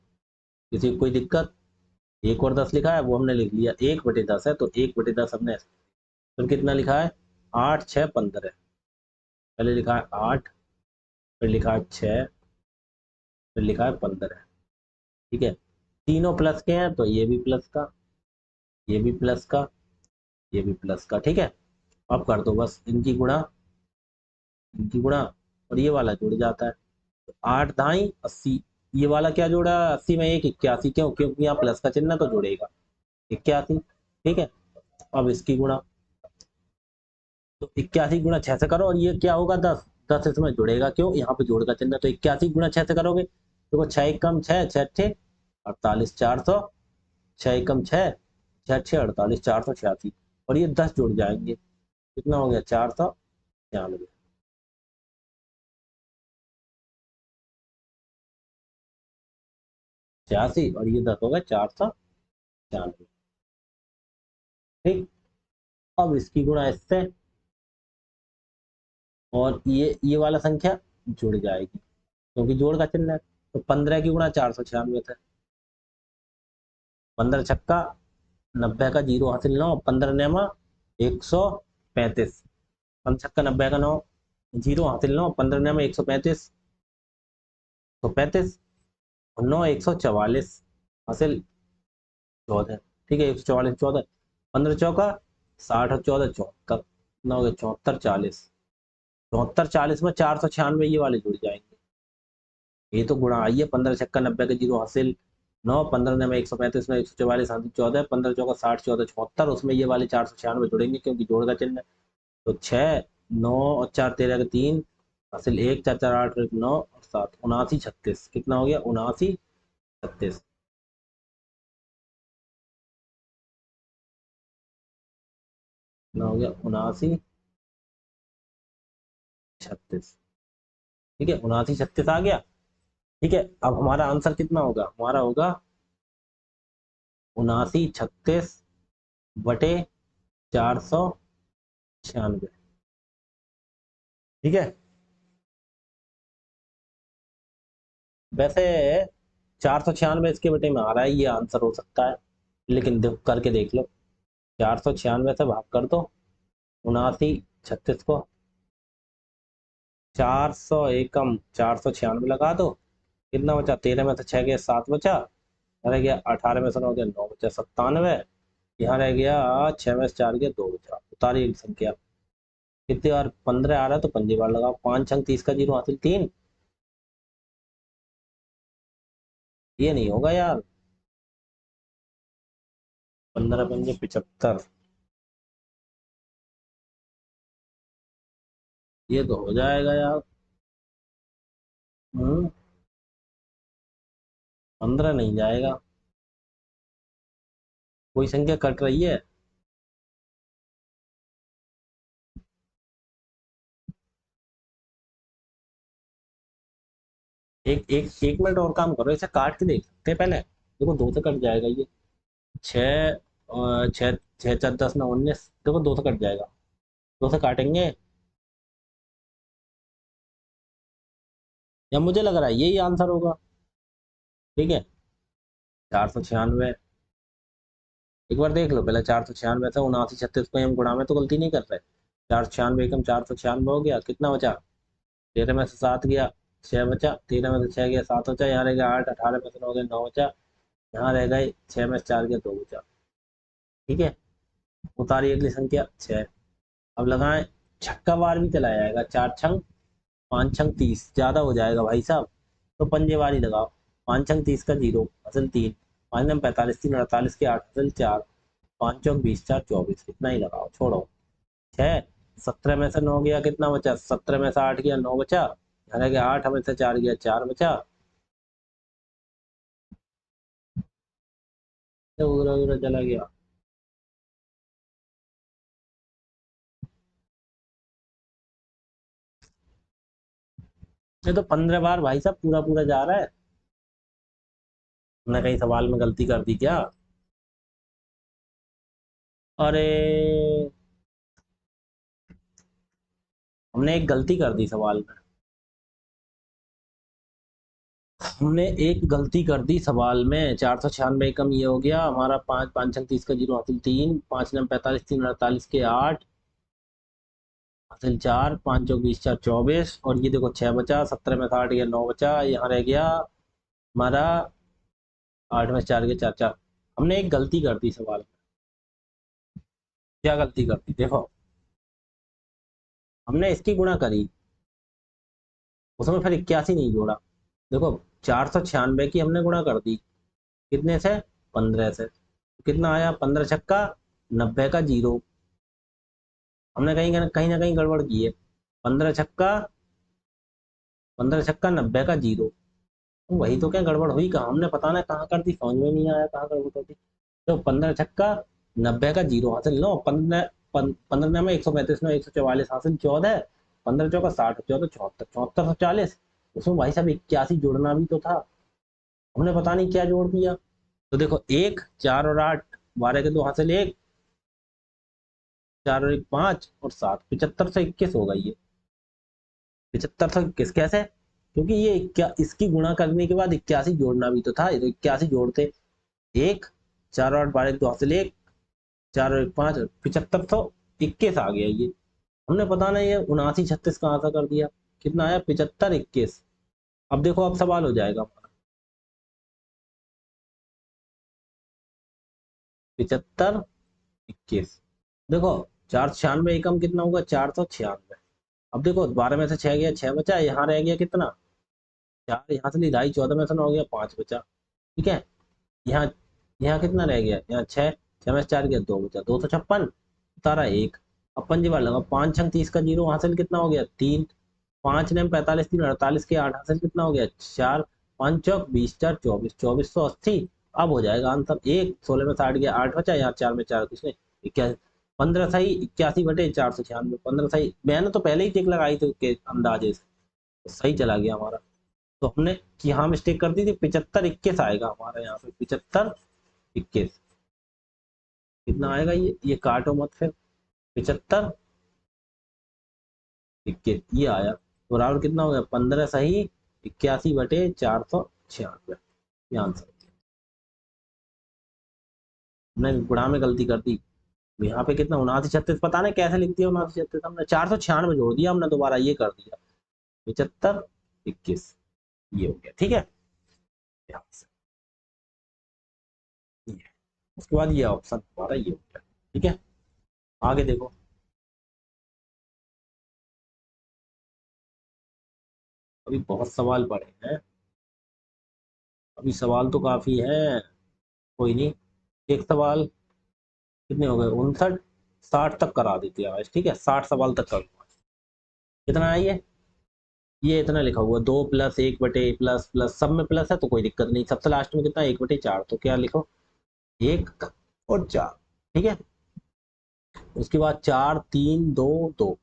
किसी को कोई दिक्कत, 1 और 10 लिखा है, वो हमने लिख लिया, 1/10 है, तो 1/10 हमने, फिर कितना लिखा है, 8 6 15, पहले लिखा है 8, फिर लिखा है 6, फिर लिखा है 15। ठीक है, तीनों प्लस के हैं, तो ये भी प्लस का, ये भी प्लस का, ये भी प्लस का। ठीक है, अब कर दो बस इनकी गुणा, और ये वाला जुड़ जाता है। तो 8 दाई 80, ये वाला क्या जोड़ा 80 में, एक 81, क्यों? क्योंकि यहाँ प्लस का चिन्ह तो जुड़ेगा 81। ठीक है, अब इसकी गुणा, तो 81 गुणा 6 से करो, और ये क्या होगा 10, 10 इसमें जुड़ेगा, क्यों? यहाँ पे जोड़ का चिन्ह, तो 81 गुणा 6 से करोगे, देखो 6 एकम 6, 6 अट्ठे 48, 400, 6 एकम 6, 6 अट्ठे 48, 486, और ये 10 जुड़ जाएंगे, कितना हो गया 496। 86 और ये 10 हो गया 496। ठीक, अब इसकी गुणा इससे, और ये वाला संख्या जुड़ जाएगी, क्योंकि जोड़ का चिन्ह है। तो 15 की गुणा 496 थे, 15 छक्का 90 का जीरो हासिल 9, 15 नेमा 135, 15 छक्का 90 का 9, जीरो हासिल 9, 15 नेमा 135, तो 35, और 9 144 हासिल 14। ठीक है, 144 14, 15 चौका 60 और 14 74, कितना हो गया 74 40, 74 40 में 496 ये वाले जुड़ जाएंगे। ये तो गुणा आई है, 15 छक्का 90 का जीरो हासिल 9, 15 में 135 में 144 हासिल 14, 15 चौका 60 14 74, उसमें ये वाले 496 जुड़ेंगे क्योंकि जोड़ का चिन्ह है। तो 6 9 और 4 13 का 3 हासिल 1, 4 4 8 9 और 7 79 36, कितना हो गया 79 36। कितना हो गया 79 36। ठीक है, 79 36 आ गया। ठीक है, अब हमारा आंसर कितना होगा, हमारा होगा 79 36 बटे 496। ठीक है, वैसे 496 इसके बटे में आ रहा है, ये आंसर हो सकता है, लेकिन करके देख लो। 496 से भाग कर दो 79 36 को, 400 एकम 496 लगा दो, कितना बचा 13 में से 6 गया 7 बचा, रह गया 18 में से 9 गया 9 बचा 97, यहाँ रह गया 6 में से 4 गया 2 बचा, उतारी एक संख्या। कितनी बार 15 आ रहा है तो पंजी बार लगाओ, 5 अंक 30 का जीरो हासिल 3, ये नहीं होगा यार, 15 पंजे 75, ये तो हो जाएगा यार। 15 नहीं जाएगा, कोई संख्या कट रही है। एक मिनट और काम करो, इसे काट के देख सकते हैं पहले, देखो 2 से कट जाएगा ये, 6 6 6 4 10 9 19, देखो 2 से कट जाएगा, 2 से काटेंगे, या मुझे लग रहा है यही आंसर होगा। ठीक है, 496, एक बार देख लो पहले, 496 से 79 36 को हम गुणा में तो गलती नहीं कर रहे, 496 कम 496 हो गया, कितना बचा 13 में से 7 गया 6 बचा, 13 में से 6 गया 7 बचा, यहाँ रह गया 8, 18 में से 9 गया 9 बचा, यहाँ रह गए 6 में से 4 गया 2 बचा। ठीक है, उतारी अगली संख्या 6, अब लगाएं, छक्का बार भी चला जाएगा, 4 छंग 5 छंग 30, ज्यादा हो जाएगा भाई साहब, तो पंजेवारी लगाओ, 5 छंग 30 का जीरो असल 3, 5 नम 45 3 48 के 8 असल 4, 5 चौक 20 4 24, कितना ही लगाओ छोड़ो। 6 17 में से 9 गया, कितना बचा 17 में से 8 गया 9 बचा, यहाँ रह गया 8 में से 4 गया 4 बचा, तो उधर उधर चला गया। ये तो 15 बार भाई साहब पूरा पूरा जा रहा है, हमने कहीं सवाल में गलती कर दी क्या? अरे, हमने एक गलती कर दी सवाल में, हमने एक गलती कर दी सवाल में, 496 कम ये हो गया हमारा, 5 5 छंग 30 का जीरो हासिल 3, 5 नम 45 3 48 के 8 हासिल 4, 5 चौक 20 4 24, और ये देखो 6 बचा, 17 में से 8 गया 9 बचा, यहाँ रह गया हमारा 8 में से 4 गया 4 4, हमने एक गलती कर दी सवाल में। क्या गलती कर दी देखो, हमने इसकी गुणा करी, उसमें फिर 81 नहीं जोड़ा। देखो 496 की हमने गुणा कर दी, कितने से? 15 से। कितना आया? 15 छक्का 90 का जीरो। हमने कहीं ना कहीं गड़बड़ की है। 15 छक्का 15 छक्का 90 का जीरो। तो वही तो, क्या गड़बड़ हुई कहाँ? हमने पता ना कहाँ कर दी, समझ में नहीं आया कहाँ गड़बड़ कर दी। तो 15 छक्का 90 का जीरो हासिल लो। 15 में 135 में 144 हासिल 14। 15 चौका 60, 14 74, 7440। उसमें भाई साहब 81 जोड़ना भी तो था, हमने पता नहीं क्या जोड़ दिया। तो देखो, 1 4 और 8, 12 के 2 हासिल 1, 4 और 1 5 और 7, 75 से 21 होगा ये। 75 से 21 कैसे? क्योंकि ये क्या, इसकी गुणा करने के बाद 81 जोड़ना भी तो था, ये तो 81 जोड़ते। 1 4 और 8, 12 के 2 हासिल 1, 4 और 1 5, 75 21 आ गया ये। हमने पता नहीं ये 79 36 कहाँ सा कर दिया। कितना आया? 75 21। अब देखो, अब सवाल हो जाएगा हमारा। 75 21। देखो, 496 एकम कितना होगा? 496। अब देखो, 12 में से 6 गया, 6 बचा, यहाँ रह गया कितना? 4, यहाँ से ली ढाई, 14 में से 9 गया, 5 बचा। ठीक है। यहाँ यहाँ कितना रह गया? यहाँ 6, 6 में से 4 गया, 2 बचा, 256 तारा 1। अब पंजी बार लगा, 5 छंग 30 का जीरो हासिल कितना हो गया? 3। 5 ने 45, 3 48 के 8 हासिल कितना हो गया? 4। 5 चौक 20, 4 24, 2480। अब हो जाएगा आंसर। 1 16 में 60 गया, 8 बचा, यहाँ 4 में 4 किसने? 81। 15 सही 81/496। 15 सही, मैंने तो पहले ही टिक लगाई थी उसके अंदाजे से, तो सही चला गया हमारा। तो हमने यहाँ मिस्टेक कर दी थी। 75 21 आएगा हमारा यहाँ पे। 75 21 कितना आएगा? ये काटो मत फिर। 75 21 ये आया। तो बराबर कितना हो गया? 15 सही 81/496। ये आंसर। हमने गुणा में गलती कर दी। यहाँ पे कितना? 79 36, पता नहीं कैसे लिख दिया 79 36, हमने 496 जोड़ दिया, हमने दोबारा ये कर दिया। 75 21 ये हो गया। ठीक है। यहाँ से ये। उसके बाद ये ऑप्शन हमारा ये हो गया। ठीक है। आगे देखो। अभी बहुत सवाल पड़े हैं, अभी सवाल तो काफी है। कोई नहीं, एक सवाल कितने हो गए? 59। 60 तक करा देते हैं आज। ठीक है, 60 सवाल तक कर। कितना है ये इतना लिखा हुआ, 2 + 1 बटे प्लस प्लस, सब में प्लस है तो कोई दिक्कत नहीं। सबसे लास्ट में कितना? 1/4। तो क्या लिखो? 1 और 4। ठीक है। उसके बाद 4 3 2 2।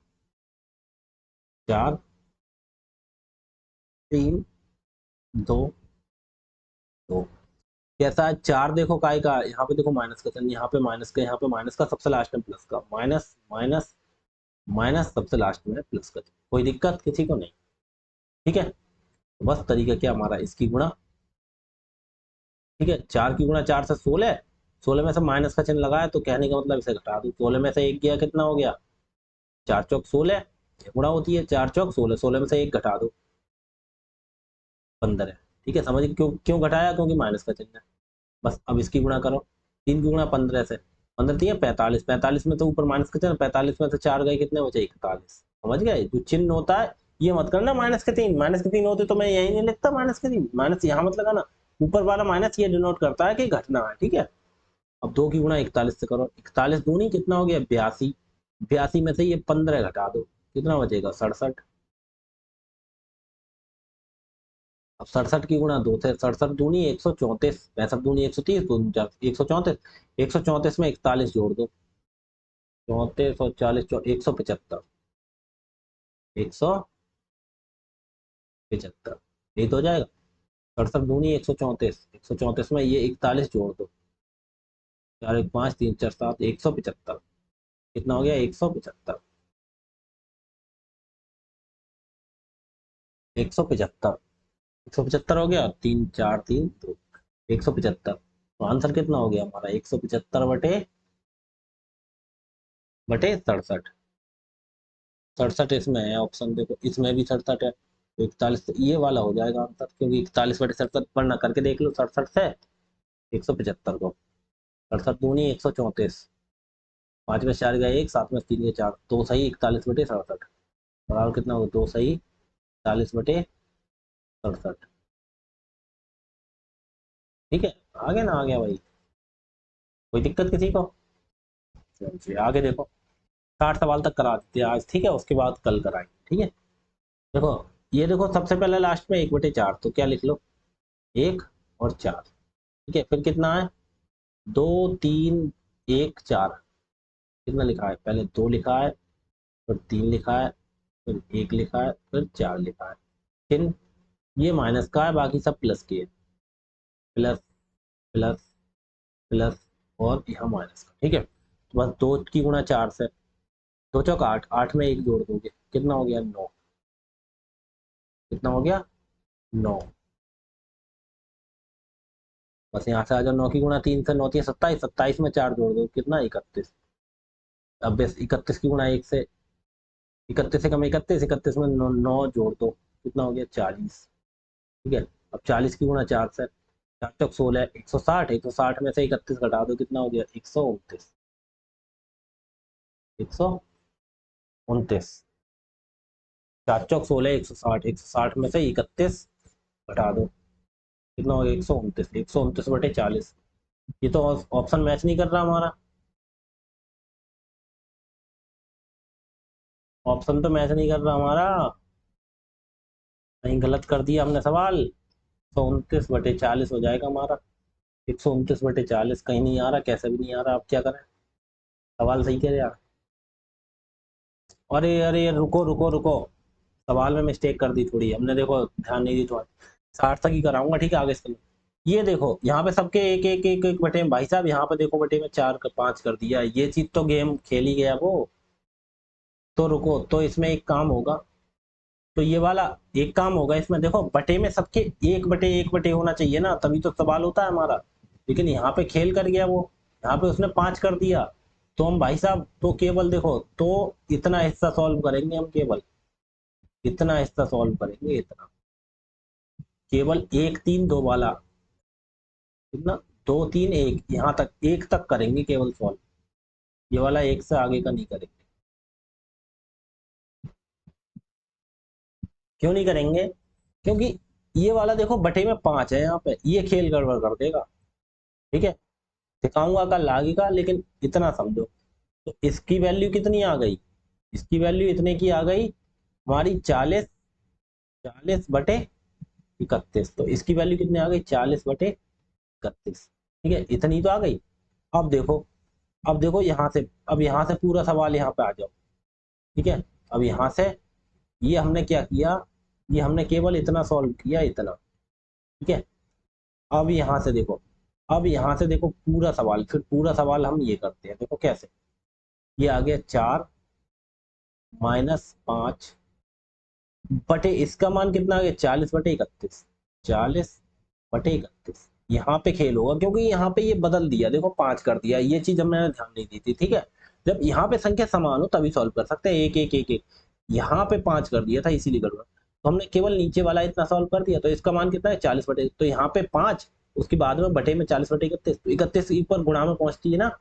4 3 2 2। कैसा है? 4 देखो काय का, यहाँ पे देखो माइनस का चिन्ह, यहाँ पे माइनस का, यहाँ पे माइनस का, सबसे लास्ट में प्लस का। माइनस माइनस माइनस, सबसे लास्ट में प्लस का। कोई दिक्कत किसी को नहीं। ठीक है। बस तरीका क्या हमारा? इसकी गुणा। ठीक है, 4 की गुणा 4 से 16। 16 में से माइनस का चिन्ह लगाया तो कहने का मतलब इसे घटा दो। 16 में से 1 गया, कितना हो गया? 4 चौक 16। गुणा होती है 4 चौक 16, 16 में से 1 घटा दो, 15 है। ठीक है, समझ क्यों क्यों घटाया? क्योंकि माइनस का चिन्ह है। बस अब इसकी गुणा करो। 3 की गुणा 15 से, 15 3 45, 45 में तो ऊपर माइनस का चिन्ह, 45 में से 4 गए, कितने बचे? 41। समझ गए? जो चिन्ह होता है, ये मत करना -3। -3 होते तो मैं यही नहीं लिखता -3, माइनस यहाँ मत लगाना। ऊपर वाला माइनस ये डिनोट करता है कि घटना है। ठीक है। अब 2 की गुणा 41 से करो। 41 दूनी कितना हो गया? 82। 82 में से ये 15 घटा दो, कितना बचेगा? 67। अब 67 की गुणा 2 से, 67 दूनी 134, 65 दूनी 130, 134। 134 में 41 जोड़ दो, 34 और 40 175। 175 यही तो हो जाएगा। 67 दूनी 134, 134 में ये 41 जोड़ दो, 4 1 5 3 4 7, 175। कितना हो गया? 175। 175। 175 हो गया। 3 4 3 2, 175। तो आंसर कितना हो गया हमारा? 175 बटे बटे 67। 67 इसमें है ऑप्शन, देखो इसमें भी 67 है, तो 41 ये वाला हो जाएगा आंसर, क्योंकि 41/67 वरना करके देख लो। 67 से 175 को, 67 दूनी 134, 5 में 4 गया 1, 7 में 3 गया 4, तो सही 41/67। बराबर कितना होगा, 2 सही 40/67। ठीक है, आ गया ना, आ गया भाई, कोई दिक्कत किसी को? चलिए आगे देखो, 60 सवाल तक करा देते हैं आज, ठीक है, उसके बाद कल कराएंगे, ठीक है। देखो, ये देखो सबसे पहले लास्ट में 1/4, तो क्या लिख लो, 1 और 4, ठीक है। फिर कितना है, 2 3 1 4, कितना लिखा है, पहले 2 लिखा है, फिर 3 लिखा है, फिर 1 लिखा है, फिर 4 लिखा है। फिर ये माइनस का है, बाकी सब प्लस के है, प्लस प्लस प्लस, और यहाँ माइनस का, ठीक है। तो बस 2 की गुणा 4 से, 2 चौक 8, 8 में 1 जोड़ दोगे, कितना हो गया, 9, कितना हो गया, 9। बस यहाँ से आ जाओ, 9 की गुणा 3 से, 9 3 27, 27 में 4 जोड़ दो, कितना, 31। अब बस 31 की गुणा 1 से, 31 से कम 31, 31 में 9 जोड़ दो, कितना हो गया, 40, ठीक है। अब 40 की गुणा 4 से, 4 चौक 16, 160, 160 में से 31 घटा दो, कितना हो गया, 129, 129। 4 चौक 16, 160, 160 में से 31 घटा दो, कितना हो गया, 129, 129/40। ये तो ऑप्शन मैच नहीं कर रहा हमारा, ऑप्शन तो मैच नहीं कर रहा हमारा, कहीं गलत कर दिया हमने सवाल। 129/40 हो जाएगा हमारा, 129/40 कहीं नहीं आ रहा, कैसे भी नहीं आ रहा, अब क्या करें, सवाल सही कह रहा। अरे अरे रुको रुको रुको, सवाल में मिस्टेक कर दी थोड़ी हमने, देखो ध्यान नहीं दी थोड़ा, सार्थक ही कराऊंगा, ठीक है, आगे से। ये देखो यहाँ पे सबके एक एक एक एक बटे में, भाई साहब यहाँ पे देखो बटे में 4 5 कर दिया, ये चीज तो गेम खेल ही गया वो। तो रुको, तो इसमें एक काम होगा, तो ये वाला एक काम होगा इसमें, देखो बटे में सबके 1/1 होना चाहिए ना, तभी तो सवाल होता है हमारा। लेकिन यहाँ पे खेल कर गया वो, यहाँ पे उसने 5 कर दिया, तो हम भाई साहब तो केवल देखो, तो इतना हिस्सा सॉल्व करेंगे हम, केवल इतना हिस्सा सॉल्व करेंगे, इतना, केवल 1 3 2 वाला, कितना, 2 3 1, यहाँ तक 1 तक करेंगे केवल सॉल्व, ये वाला 1 से आगे का नहीं करेंगे। क्यों नहीं करेंगे, क्योंकि ये वाला देखो बटे में 5 है, यहाँ पे ये खेल गड़बड़ कर देगा, ठीक है। दिखाऊंगा कल आगे का, लेकिन इतना समझो, तो इसकी वैल्यू कितनी आ गई, इसकी वैल्यू इतने की आ गई हमारी, 40 बटे 31, तो इसकी वैल्यू कितनी आ गई, 40/31, ठीक है, इतनी तो आ गई। अब देखो, अब देखो यहाँ से, अब यहाँ से पूरा सवाल यहाँ पे आ जाओ, ठीक है। अब यहाँ से ये हमने क्या किया, ये हमने केवल इतना सॉल्व किया, इतना, ठीक है। अब यहाँ से देखो, अब यहाँ से देखो पूरा सवाल, फिर पूरा सवाल हम ये करते हैं, देखो कैसे, ये आ गया 4 - 5 बटे, इसका मान कितना आ गया, 40/31, 40/31। यहाँ पे खेल होगा, क्योंकि यहाँ पे ये बदल दिया, देखो 5 कर दिया, ये चीज हमने ध्यान नहीं दी थी, ठीक है। जब यहाँ पे संख्या समान हो तभी सॉल्व कर सकते हैं, 1 1 1 1, यहाँ पे 5 कर दिया था, इसीलिए गड़बड़, तो हमने केवल नीचे वाला इतना सॉल्व कर दिया, तो इसका मान कितना है, 40/, तो यहाँ पे 5, उसके बाद में बटे में 40/31, तो 31 ऊपर गुणा में पहुंचती है ना,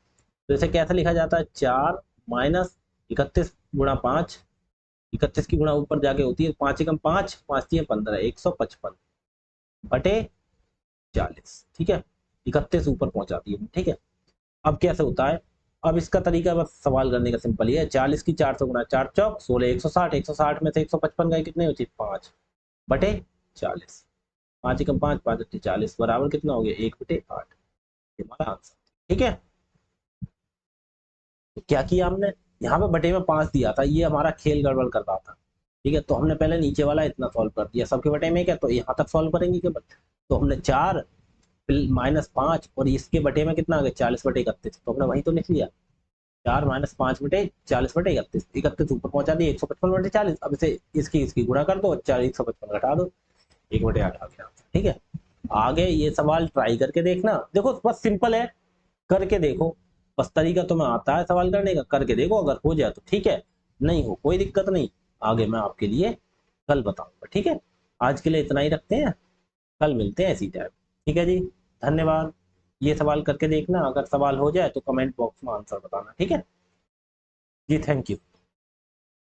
तो इसे कैसे लिखा जाता है, 4 - 31 × 5, 31 की गुणा ऊपर जाके होती है 5 एकम 5, 5 × 3 = 15, 155/40, ठीक है, 31 ऊपर पहुंचाती है, ठीक है। अब कैसे होता है, अब इसका तरीका बस सवाल करने का सिंपल ही है, 40 की 4 से गुणा, 4 चौक 16, 160, 160 में से 155 गए, कितने बचे, 5/40, 5 × 5, 5 × 40 बराबर कितना हो गया, 1/8, ये हमारा आंसर, ठीक है। तो क्या किया हमने, यहाँ पे बटे में 5 दिया था, ये हमारा खेल गड़बड़ कर रहा था, ठीक है, तो हमने पहले नीचे वाला इतना सॉल्व कर दिया, सबके बटे में क्या, तो यहाँ तक सॉल्व करेंगे केवल, तो हमने 4 -5, और इसके बटे में कितना आ गया, 40/31, तो हमने वही तो लिख लिया, 4 - 5/40/31, 31 ऊपर पहुंचा दिए, 155/40, अब इसे इसकी इसकी गुणा कर दो, 155 घटा दो, 1/8 आ गया, ठीक है। आगे ये सवाल ट्राई करके देखना, देखो बस सिंपल है, करके देखो, बस तरीका तुम्हें आता है सवाल करने का, करके देखो, अगर हो जाए तो ठीक है, नहीं हो कोई दिक्कत नहीं, आगे मैं आपके लिए कल बताऊंगा, ठीक है। आज के लिए इतना ही रखते हैं, कल मिलते हैं इसी टाइम, ठीक है जी, धन्यवाद। ये सवाल करके देखना, अगर सवाल हो जाए तो कमेंट बॉक्स में आंसर बताना, ठीक है जी, थैंक यू।